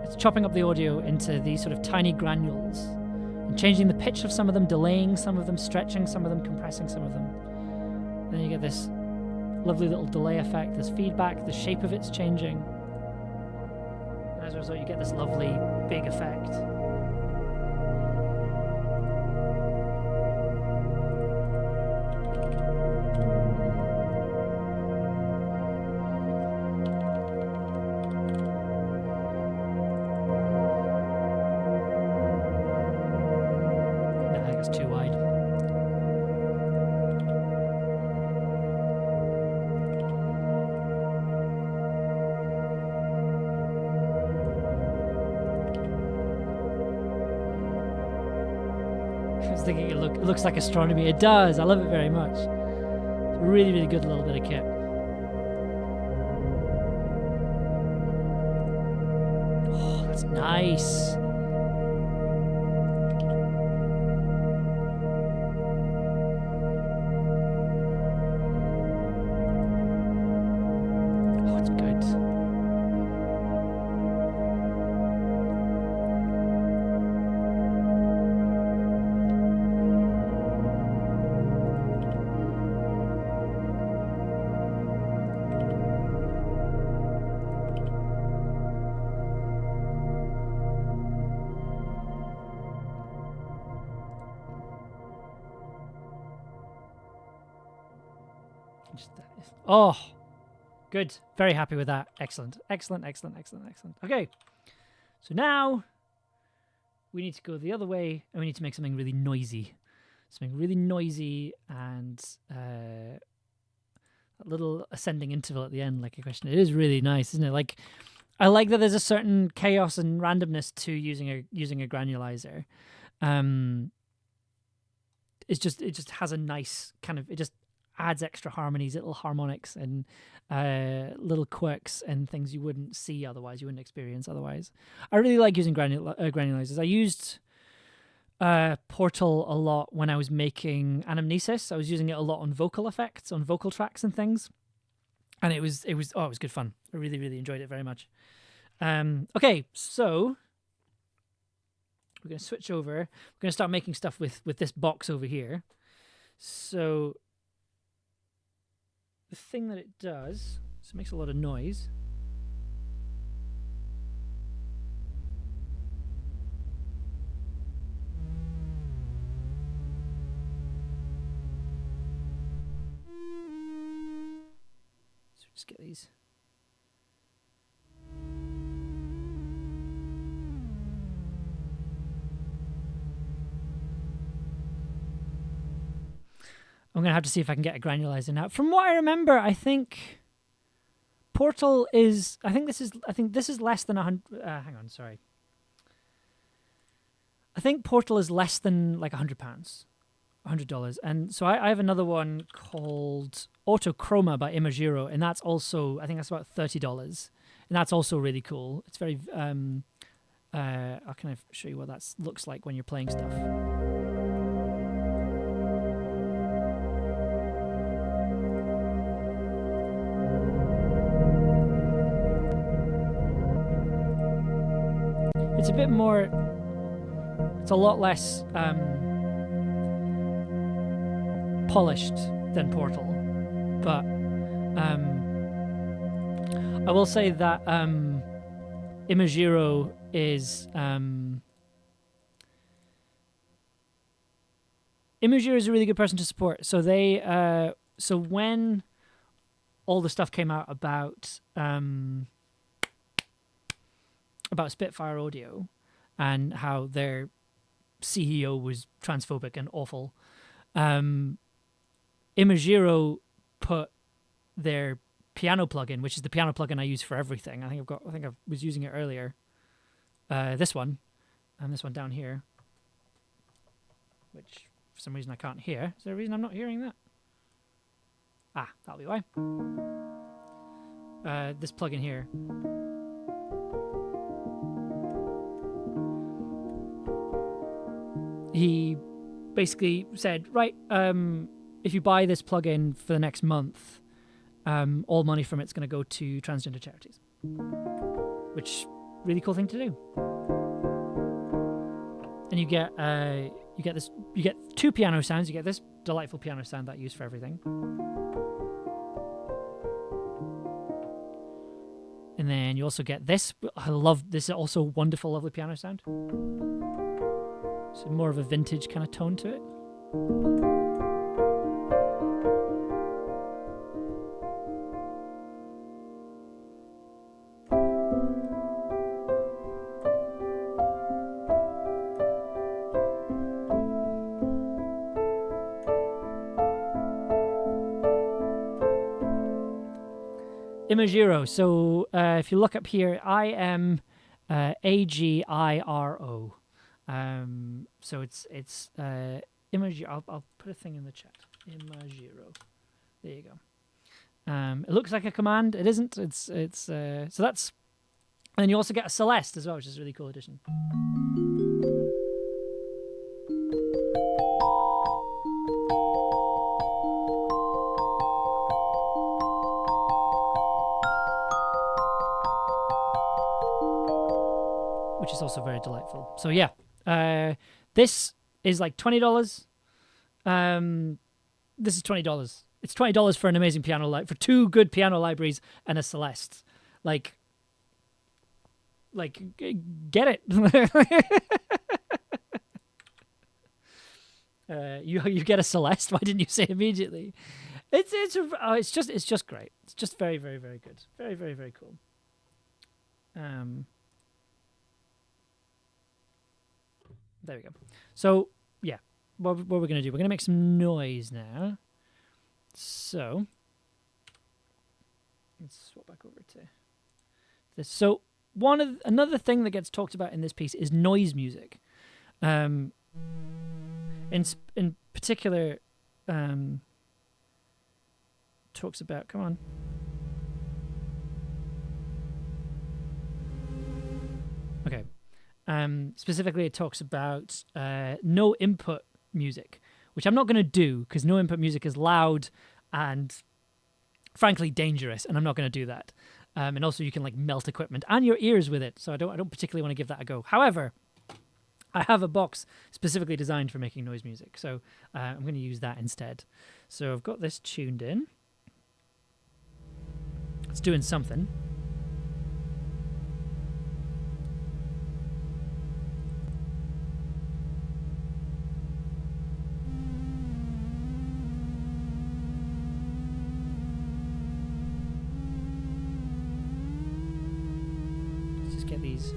it's chopping up the audio into these sort of tiny granules and changing the pitch of some of them, delaying some of them, stretching some of them, compressing some of them. And then you get this lovely little delay effect, this feedback, the shape of it's changing. And as a result, you get this lovely big effect. Too wide. I was thinking it looks like astronomy. It does. I love it very much. It's a really, really good little bit of kit. Oh, that's nice. Oh, good. Very happy with that. Excellent. Excellent, excellent, excellent, excellent. Okay. So now we need to go the other way and we need to make something really noisy. Something really noisy and a little ascending interval at the end, like a question. It is really nice, isn't it? Like, I like that there's a certain chaos and randomness to using a granulizer. It just has a nice kind of, it just adds extra harmonies, little harmonics and little quirks and things you wouldn't see otherwise, you wouldn't experience otherwise. I really like using granulizers. I used Portal a lot when I was making Anamnesis. I was using it a lot on vocal effects, on vocal tracks and things. And it was good fun. I really, really enjoyed it very much. Okay, so we're going to switch over. We're going to start making stuff with this box over here. So the thing that it does, so it makes a lot of noise. So just get these. I'm going to have to see if I can get a granularizer now. From what I remember, I think Portal is... I think this is less than 100... hang on, sorry. I think Portal is less than like £100. $100. And so I have another one called Autochroma by Imagiro, and that's also... I think that's about $30. And that's also really cool. It's very... I'll kind of show you what that looks like when you're playing stuff. It's a bit more, it's a lot less polished than Portal, but I will say that Imagiro is Imagiro is a really good person to support. So they so when all the stuff came out about Spitfire Audio and how their CEO was transphobic and awful, Imagiro put their piano plugin, which is the piano plugin I use for everything. I think I was using it earlier. This one, and this one down here, which for some reason I can't hear. Is there a reason I'm not hearing that? Ah, that'll be why. This plugin here. He basically said, right, if you buy this plugin for the next month, all money from it's going to go to transgender charities. Which, really cool thing to do. And you get two piano sounds. You get this delightful piano sound that I use for everything. And then you also get this. I love this. Is also a wonderful, lovely piano sound. So more of a vintage kind of tone to it. Imagiro. So if you look up here, I am Agiro. So it's Imagiro. I'll put a thing in the chat. Imagiro. There you go. It looks like a command. It isn't. It's so that's. And you also get a Celeste as well, which is a really cool addition. Which is also very delightful. So yeah, this is like $20. This is $20. It's $20 for an amazing piano for two good piano libraries and a Celeste. Like get it. You get a Celeste. Why didn't you say immediately? It's just great. It's just very, very, very good. Very, very, very cool. There we go. So, yeah, what we're going to do, we're going to make some noise now. So, let's swap back over to this. So, another thing that gets talked about in this piece is noise music. In particular, talks about, come on. Okay. Specifically, it talks about no input music, which I'm not going to do because no input music is loud and frankly dangerous, and I'm not going to do that. And also, you can like melt equipment and your ears with it, so I don't particularly want to give that a go. However, I have a box specifically designed for making noise music, so I'm going to use that instead. So I've got this tuned in. It's doing something. Let's just get these.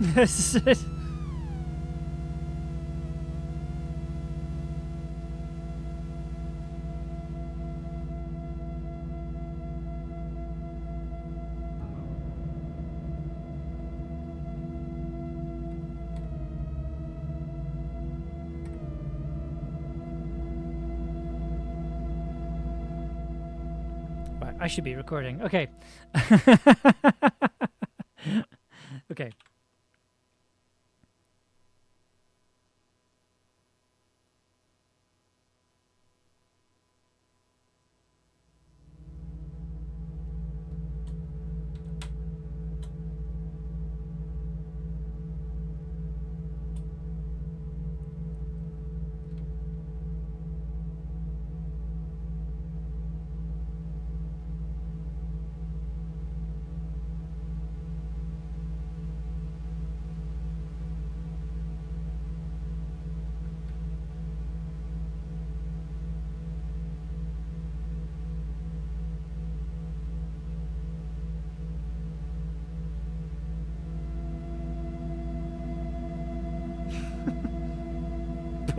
This is it. Right, I should be recording. Okay. Okay.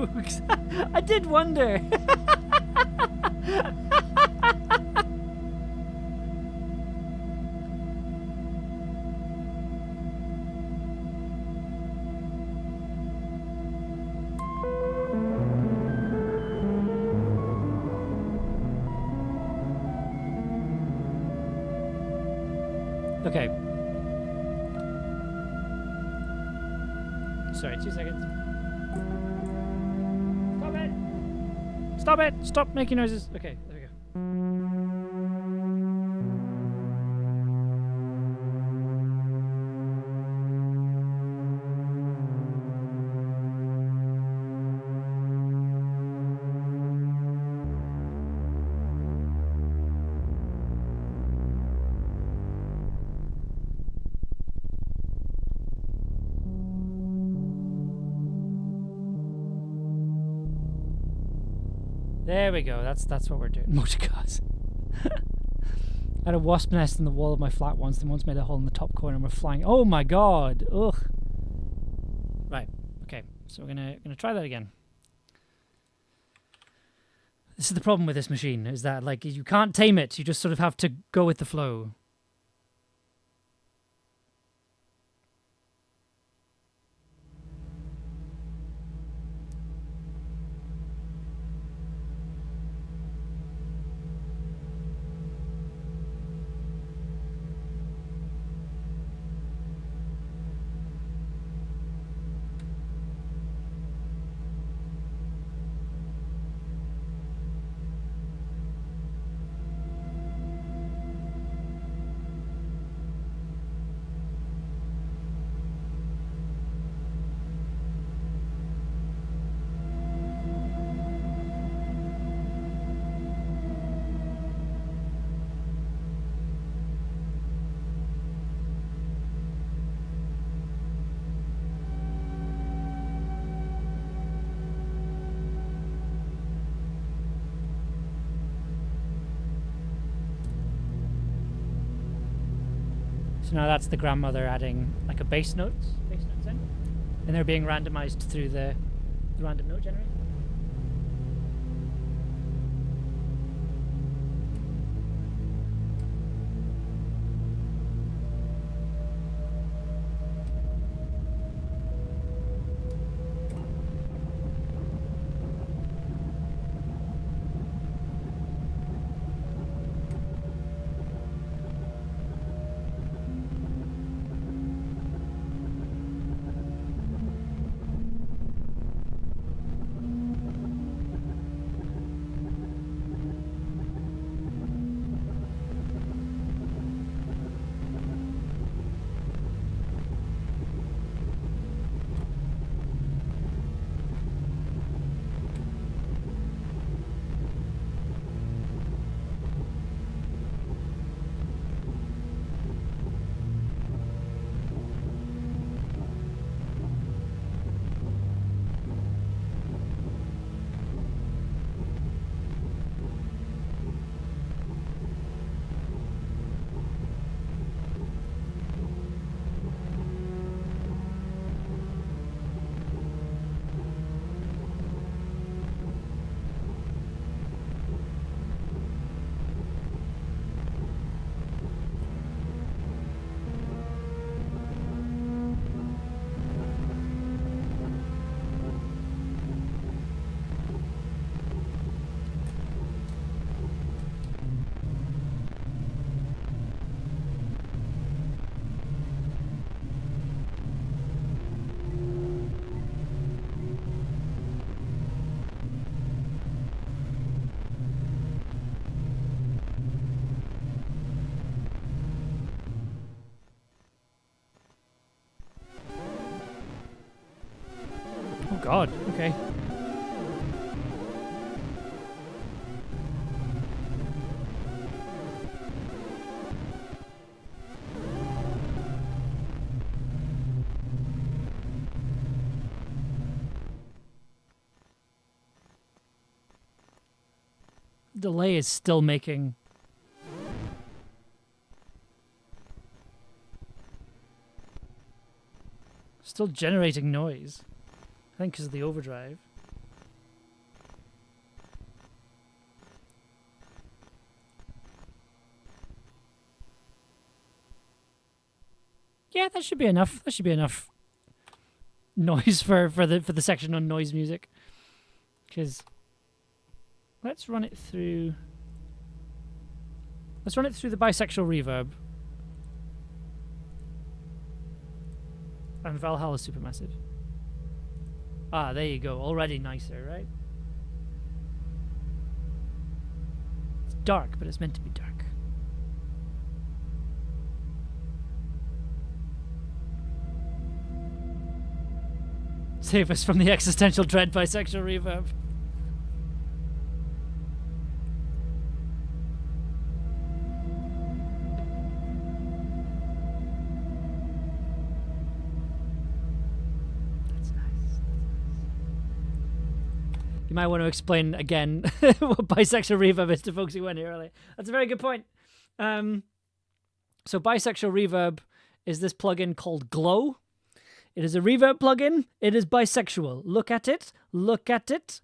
Boogs. I did wonder. Okay. Sorry, 2 seconds. Stop it! Stop it! Stop making noises. Okay, there we go. There we go. That's what we're doing. Motor cars. I had a wasp nest in the wall of my flat once. The one's made a hole in the top corner and we're flying. Oh my god. Ugh. Right. Okay. So we're gonna try that again. This is the problem with this machine, is that like you can't tame it. You just sort of have to go with the flow. So now that's the grandmother adding like a bass notes in, and they're being randomized through the random note generator. God. Okay. Delay is still making... Still generating noise. I think because of the overdrive. Yeah, that should be enough. That should be enough noise for the section on noise music. Because let's run it through. Let's run it through the bisexual reverb. And Valhalla Supermassive. Ah, there you go. Already nicer, right? It's dark, but it's meant to be dark. Save us from the existential dread bisexual reverb. You might want to explain again what bisexual reverb is to folks who weren't here earlier. That's a very good point. So bisexual reverb is this plugin called Glow. It is a reverb plugin. It is bisexual. Look at it. Look at it.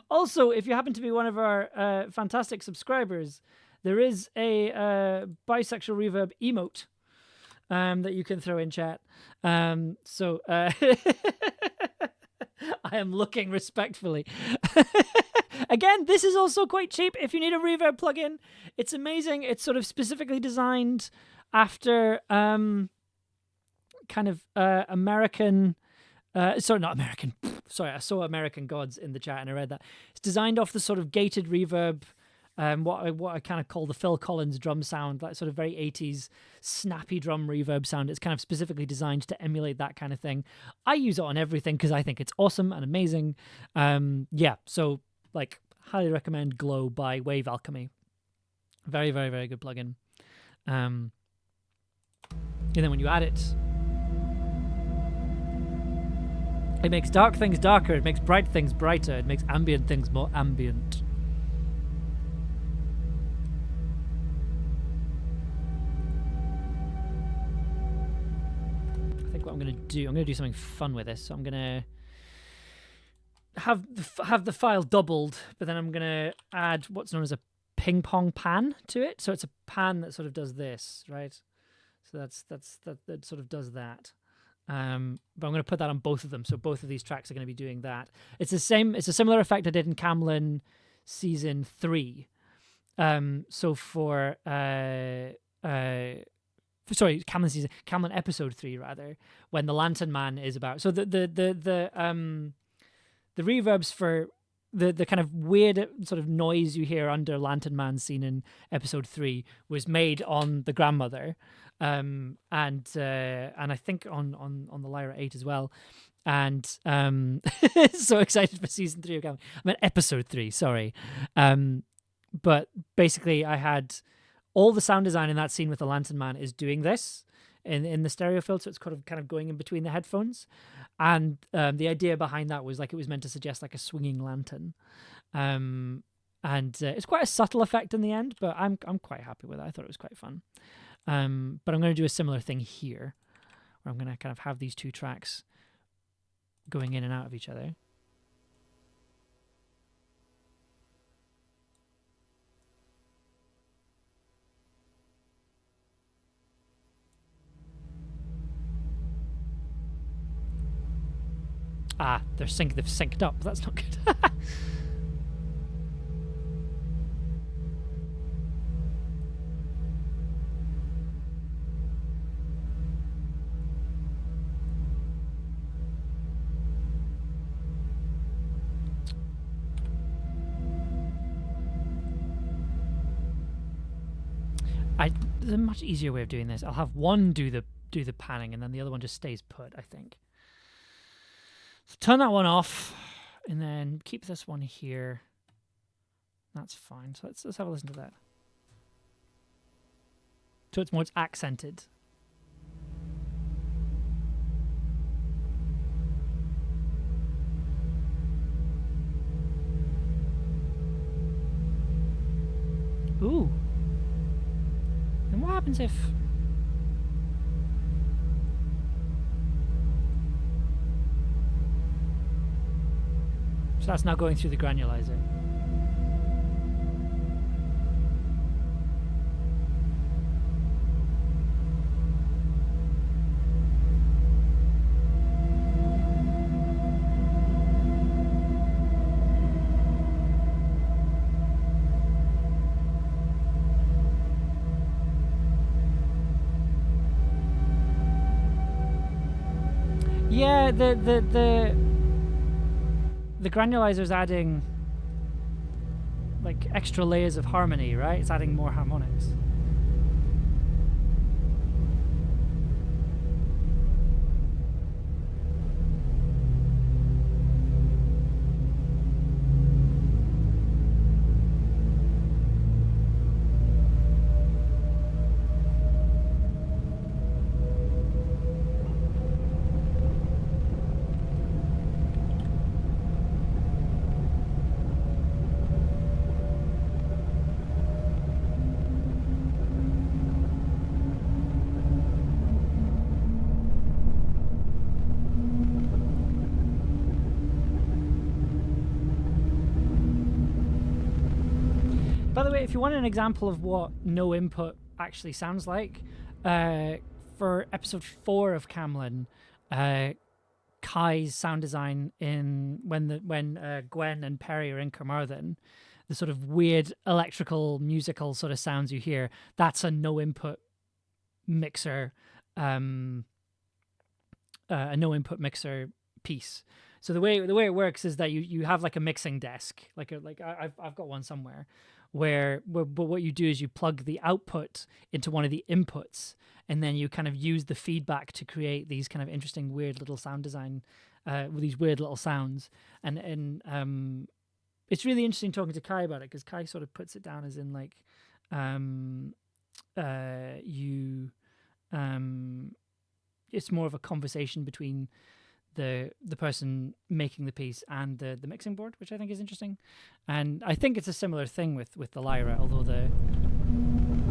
Also, if you happen to be one of our fantastic subscribers, there is a bisexual reverb emote that you can throw in chat. I am looking respectfully. Again, this is also quite cheap if you need a reverb plugin. It's amazing. It's sort of specifically designed after kind of American... sorry, not American. Sorry, I saw American Gods in the chat and I read that. It's designed off the sort of gated reverb, what I kind of call the Phil Collins drum sound, that sort of very 80s snappy drum reverb sound. It's kind of specifically designed to emulate that kind of thing. I use it on everything because I think it's awesome and amazing. Yeah, so like highly recommend Glow by Wave Alchemy. Very, very, very good plugin. And then when you add it, it makes dark things darker, it makes bright things brighter, it makes ambient things more ambient. I think what I'm going to do something fun with this. So I'm going to have the file doubled, but then I'm going to add what's known as a ping pong pan to it. So it's a pan that sort of does this, right? So that sort of does that. But I'm going to put that on both of them, so both of these tracks are going to be doing that. It's a similar effect I did in Camlin Season 3. So for Camlin Episode 3 rather, when the Lantern Man is about. So the reverbs for the kind of weird sort of noise you hear under Lantern Man scene in Episode 3 was made on the Grandmother. And I think on the Lyra 8 as well, and so excited for Season 3 of Camlin. I meant Episode 3, sorry. But basically, I had all the sound design in that scene with the Lantern Man is doing this in the stereo field, so it's kind of going in between the headphones. And the idea behind that was like it was meant to suggest like a swinging lantern. And it's quite a subtle effect in the end, but I'm quite happy with it. I thought it was quite fun. But I'm going to do a similar thing here, where I'm going to kind of have these two tracks going in and out of each other. Ah, they've synced up. That's not good. There's a much easier way of doing this. I'll have one do the panning, and then the other one just stays put, I think. turn that one off, and then keep this one here. That's fine. So let's have a listen to that. So it's more accented. Ooh. And what happens if... So that's now going through the granulizer. Yeah, the granulizer's adding like extra layers of harmony, right? It's adding more harmonics. By the way, if you want an example of what no input actually sounds like, for episode 4 of Camlin, Kai's sound design in when Gwen and Perry are in Carmarthen, the sort of weird electrical musical sort of sounds you hear, that's a no input mixer, a no input mixer piece. So the way it works is that you have like a mixing desk, I've got one somewhere, where what you do is you plug the output into one of the inputs, and then you kind of use the feedback to create these kind of interesting, weird little sound design with these weird little sounds. And it's really interesting talking to Kai about it, because Kai sort of puts it down as in like it's more of a conversation between the person making the piece and the mixing board, which I think is interesting. And I think it's a similar thing with the Lyra, although the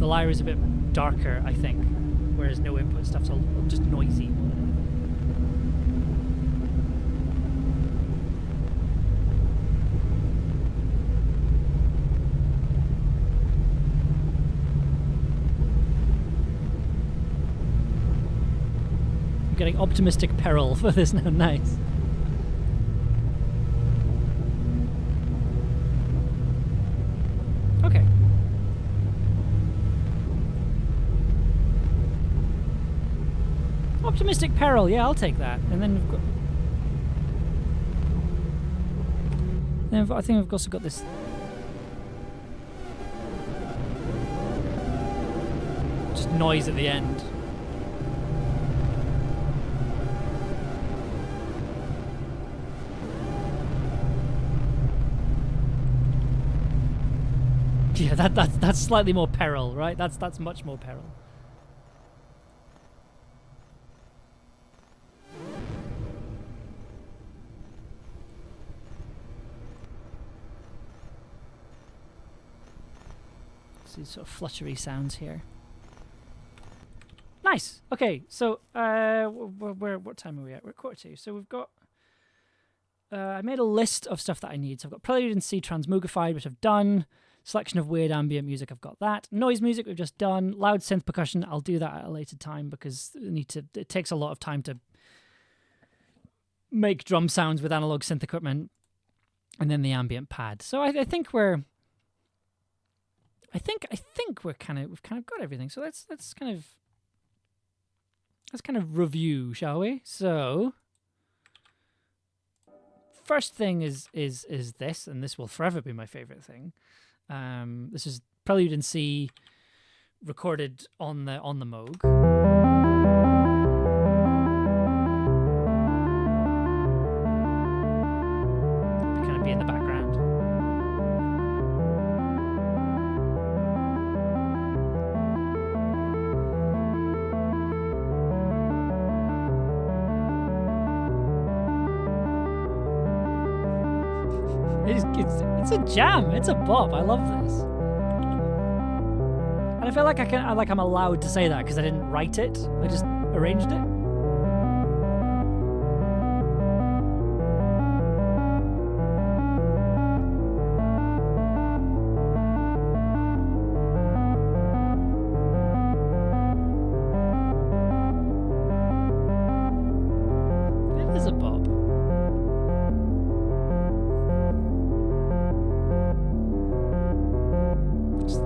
Lyra is a bit darker, I think, whereas no input stuff's all just noisy more than anything. Getting optimistic peril for this now. Nice. Okay. Optimistic peril, yeah, I'll take that. And then we've got... Then I think we've also got this... just noise at the end. Yeah, that's slightly more peril, right? That's much more peril. These sort of fluttery sounds here. Nice. Okay, so what time are we at? We're at 1:45. So we've got. I made a list of stuff that I need. So I've got Prelude in C transmogified, which I've done. Selection of weird ambient music, I've got that. Noise music, we've just done. Loud synth percussion, I'll do that at a later time, because it takes a lot of time to make drum sounds with analog synth equipment, and then the ambient pad. So I think we're we've kind of got everything. So let's kind of review, shall we? So first thing is this, and this will forever be my favorite thing. This is Prelude in C, recorded on the Moog. It's a jam. It's a bop. I love this. And I feel like I'm allowed to say that because I didn't write it. I just arranged it. It is a bop.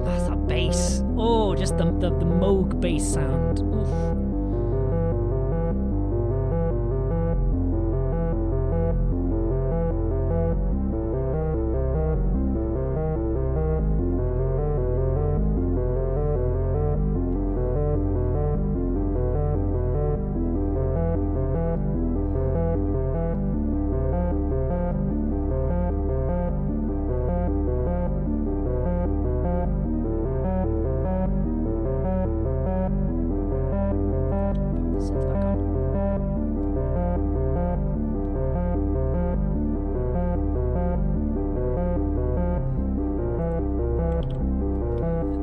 That's that bass. Oh, just the Moog bass sound. Oof.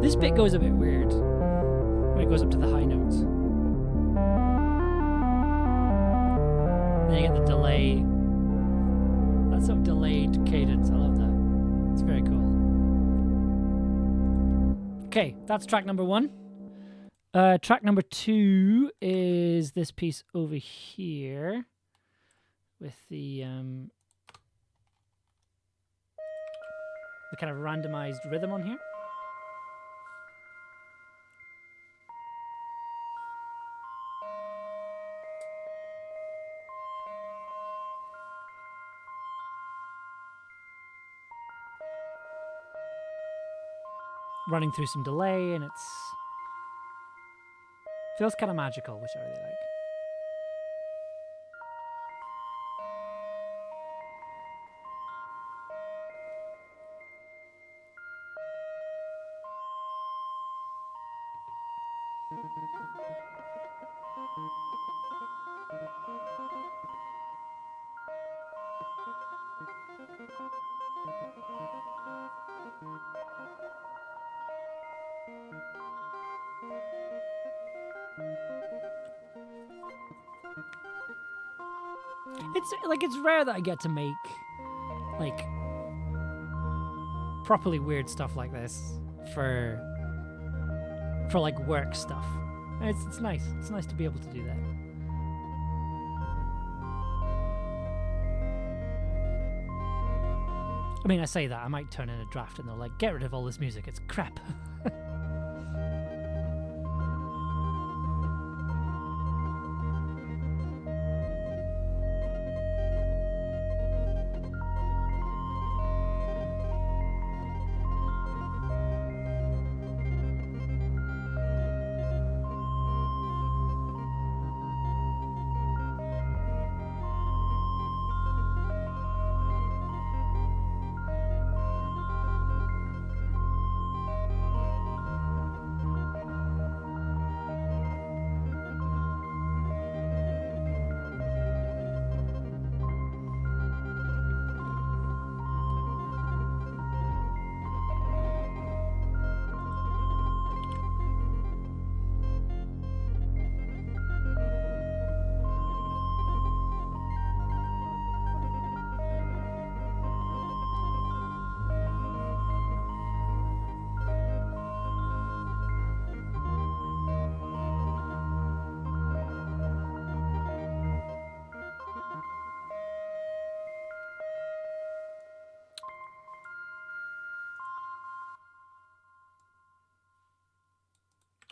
This bit goes a bit weird when it goes up to the high notes. Then you get the delay. That sort of delayed cadence. I love that. It's very cool. Okay, that's track number 1. Track number 2 is this piece over here with the kind of randomized rhythm on here. Running through some delay, and it's feels kind of magical, which I really like. It's rare that I get to make like properly weird stuff like this for like work stuff. It's nice. It's nice to be able to do that. I mean, I say that I might turn in a draft and they're like, get rid of all this music. It's crap.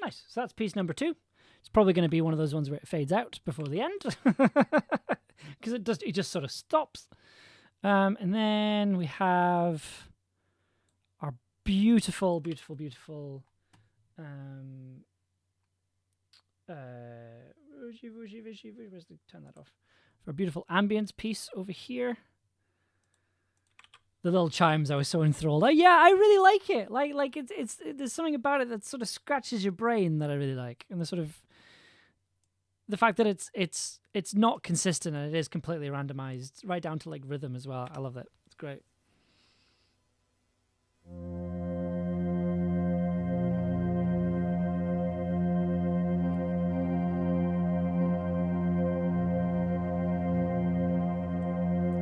Nice. So that's piece number 2. It's probably going to be one of those ones where it fades out before the end because it just sort of stops. And then we have our beautiful, beautiful, beautiful where's the turn that off? For a beautiful ambience piece over here. The little chimes, I was so enthralled. Yeah, I really like it. Like it's there's something about it that sort of scratches your brain that I really like, and the fact that it's not consistent and it is completely randomized, right down to like rhythm as well. I love that. It's great.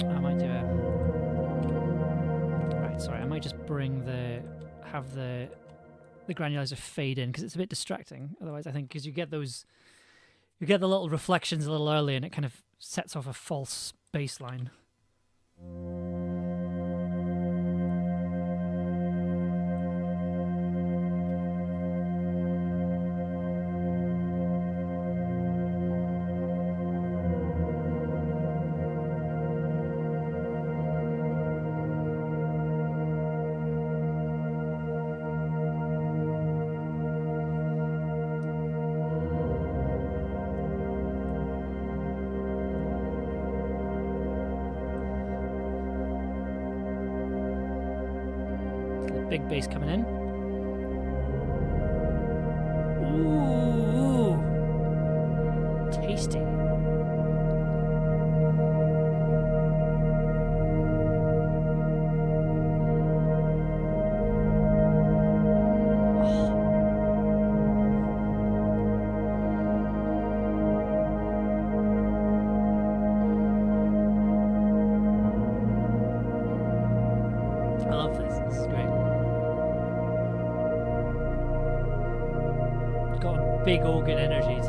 I might do it. Right, sorry, I might just have the granulizer fade in because it's a bit distracting. Otherwise, I think because you get the little reflections a little early and it kind of sets off a false baseline. Big bass coming in. Ooh, tasty. I love this. This is great. Got big organ energy to it.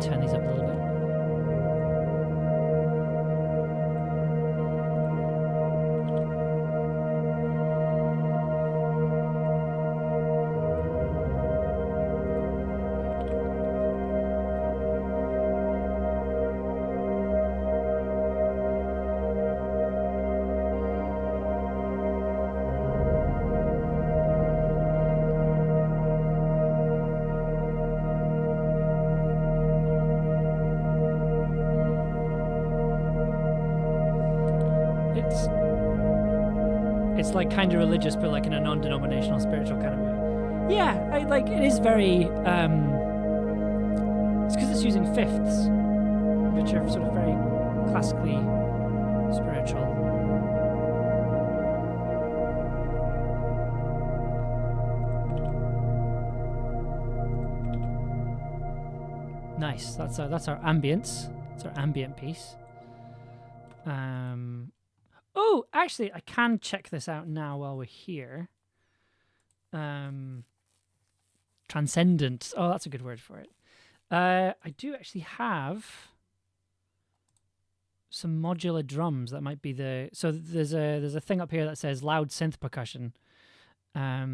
Turn these up a little bit. It's like kind of religious, but like in a non-denominational, spiritual kind of way. Yeah, it is very. It's because it's using fifths, which are sort of very classically spiritual. Nice. That's our ambience. It's our ambient piece. Oh, actually, I can check this out now while we're here. Transcendent. Oh, that's a good word for it. I do actually have some modular drums that might be the. So there's a thing up here that says loud synth percussion. I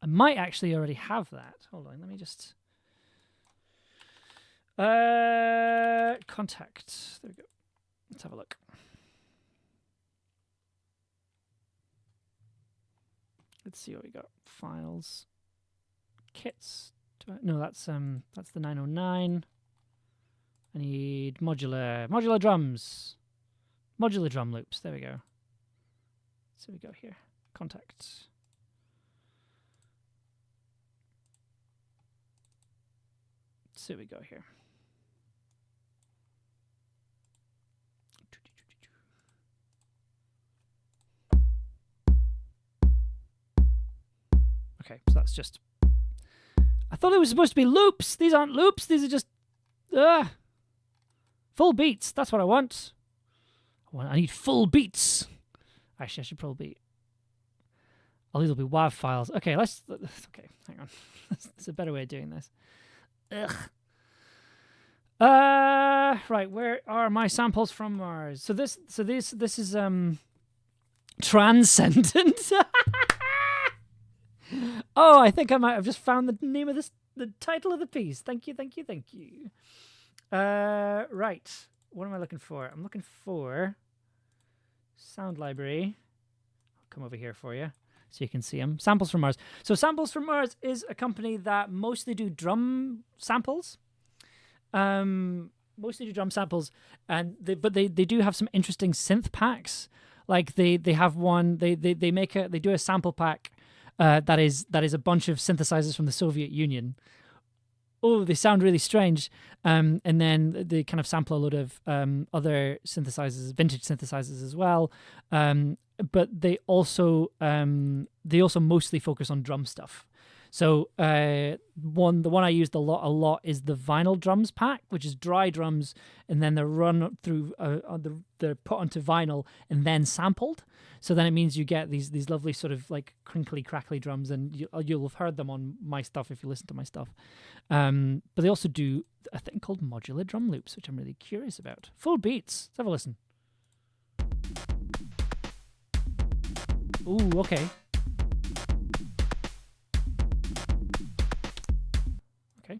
might actually already have that. Hold on, let me just. Contact. There we go. Let's have a look. Let's see what we got. Files, kits. No, that's the 909. I need modular drums, modular drum loops. There we go. So we go here. Contact. So we go here. Okay, so that's just. I thought it was supposed to be loops. These aren't loops. These are just full beats. That's what I want. I need full beats. Actually, I should probably. I'll either be WAV files. Okay, okay, hang on. There's a better way of doing this. Ugh. Right. Where are my samples from Mars? So this is Transcendent. Oh, I think I might have just found the name of the title of the piece. Thank you. Right. What am I looking for? I'm looking for sound library. I'll come over here for you so you can see them. Samples from Mars. So Samples from Mars is a company that mostly do drum samples. And but they do have some interesting synth packs. Like they have one. They do a sample pack. that is a bunch of synthesizers from the Soviet Union. Oh, they sound really strange. And then they kind of sample a load of other synthesizers, vintage synthesizers as well. But they also mostly focus on drum stuff. So the one I used a lot is the vinyl drums pack, which is dry drums, and then they're run through they're put onto vinyl and then sampled. So then it means you get these lovely sort of like crinkly, crackly drums, and you'll have heard them on my stuff if you listen to my stuff. But they also do a thing called modular drum loops, which I'm really curious about. Full beats. Let's have a listen. Ooh, okay. Okay.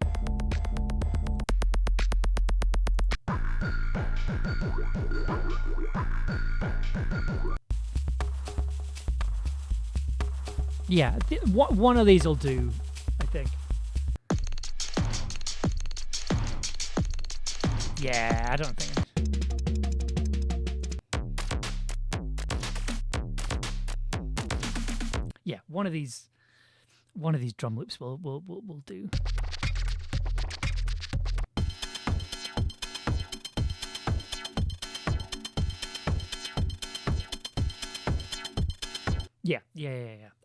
Yeah, one of these will do, I think. Yeah, I don't think. Yeah, one of these drum loops will do. Yeah.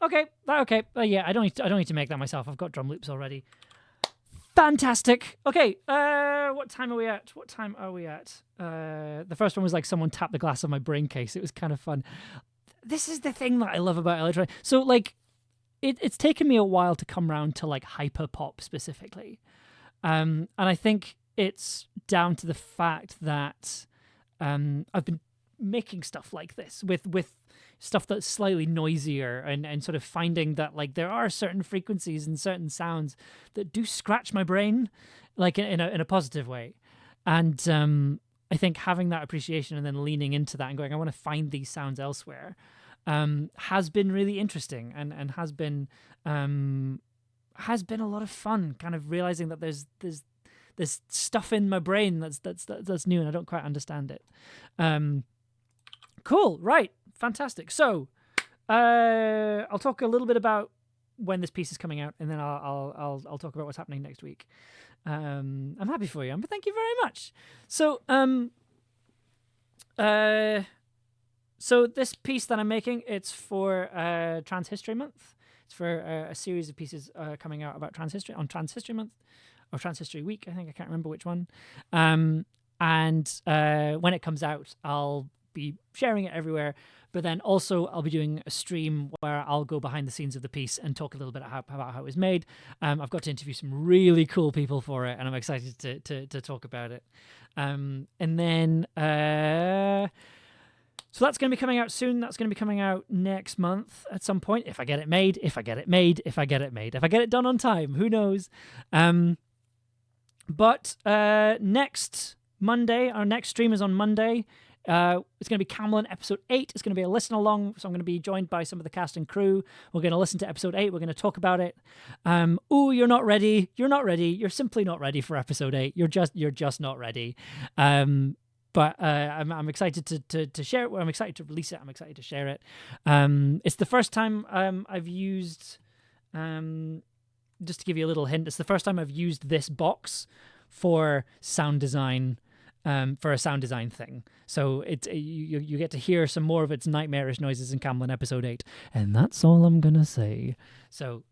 Okay. Yeah, I don't need to make that myself. I've got drum loops already. Fantastic. Okay. What time are we at? The first one was like someone tapped the glass of my brain case. It was kind of fun. This is the thing that I love about electronic. So like, it's taken me a while to come around to like hyper pop specifically, and I think it's down to the fact that I've been making stuff like this with stuff that's slightly noisier and sort of finding that like there are certain frequencies and certain sounds that do scratch my brain, like in a positive way. And I think having that appreciation and then leaning into that and going, I want to find these sounds elsewhere, has been really interesting and has been a lot of fun, kind of realizing that there's stuff in my brain that's new and I don't quite understand it. Cool, right, fantastic. So I'll talk a little bit about when this piece is coming out, and then I'll talk about what's happening next week. I'm happy for you, but thank you very much. So so this piece that I'm making, it's for Trans History Month. It's for a series of pieces coming out about Trans History on Trans History Month or Trans History Week. I think I can't remember which one. And when it comes out, I'll be sharing it everywhere. But then also I'll be doing a stream where I'll go behind the scenes of the piece and talk a little bit about how it was made. I've got to interview some really cool people for it, and I'm excited to talk about it. And then so that's going to be coming out soon. That's going to be coming out next month at some point, if I get it made, if I get it done on time, who knows? But next Monday, our next stream is on Monday. It's going to be Camelon episode 8. It's going to be a listen along, so I'm going to be joined by some of the cast and crew. We're going to listen to episode 8. We're going to talk about it. You're not ready. You're simply not ready for episode 8. You're just not ready. But I'm excited to share it. I'm excited to release it. I'm excited to share it. It's the first time I've used, just to give you a little hint, it's the first time I've used this box for sound design. For a sound design thing, so you get to hear some more of its nightmarish noises in Camelon episode 8, and that's all I'm gonna say. So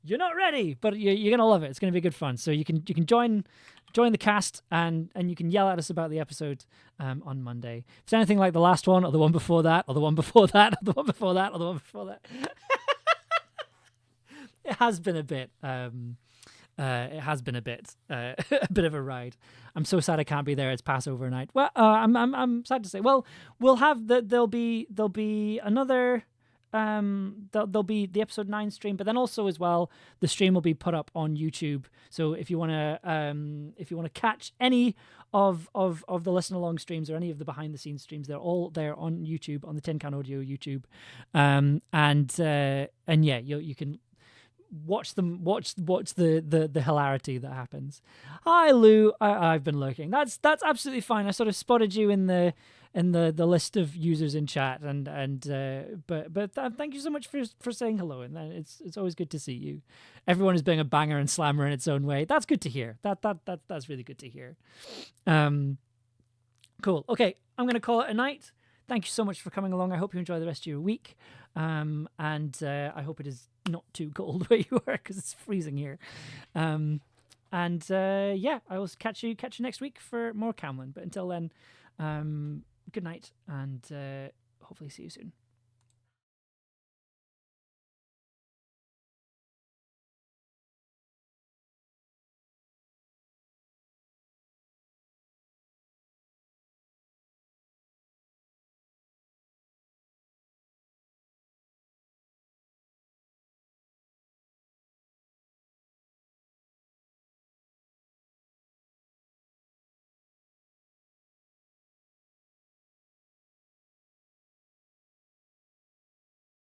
you're not ready, but you're gonna love it. It's gonna be good fun. So you can join the cast and you can yell at us about the episode on Monday. If it's anything like the last one or the one before that or the one before that or the one before that or the one before that, it has been a bit. A bit of a ride. I'm so sad I can't be there. It's Passover night. Well, I'm sad to say. Well, we'll have there'll be another there'll be the episode 9 stream, but then also as well the stream will be put up on YouTube. So if you want to catch any of the listen along streams or any of the behind the scenes streams, they're all there on YouTube, on the Tin Can Audio YouTube. And yeah, you can. watch the hilarity that happens. Hi Lou, I've been lurking. That's absolutely fine. I sort of spotted you in the list of users in chat, but thank you so much for saying hello, and it's always good to see you. Everyone is being a banger and slammer in its own way. That's good to hear. That's really good to hear. Cool. Okay, I'm gonna call it a night. Thank you so much for coming along. I hope you enjoy the rest of your week, and I hope it is not too cold where you are because it's freezing here. Yeah, I will catch you next week for more Camlin. But until then, good night, and hopefully see you soon.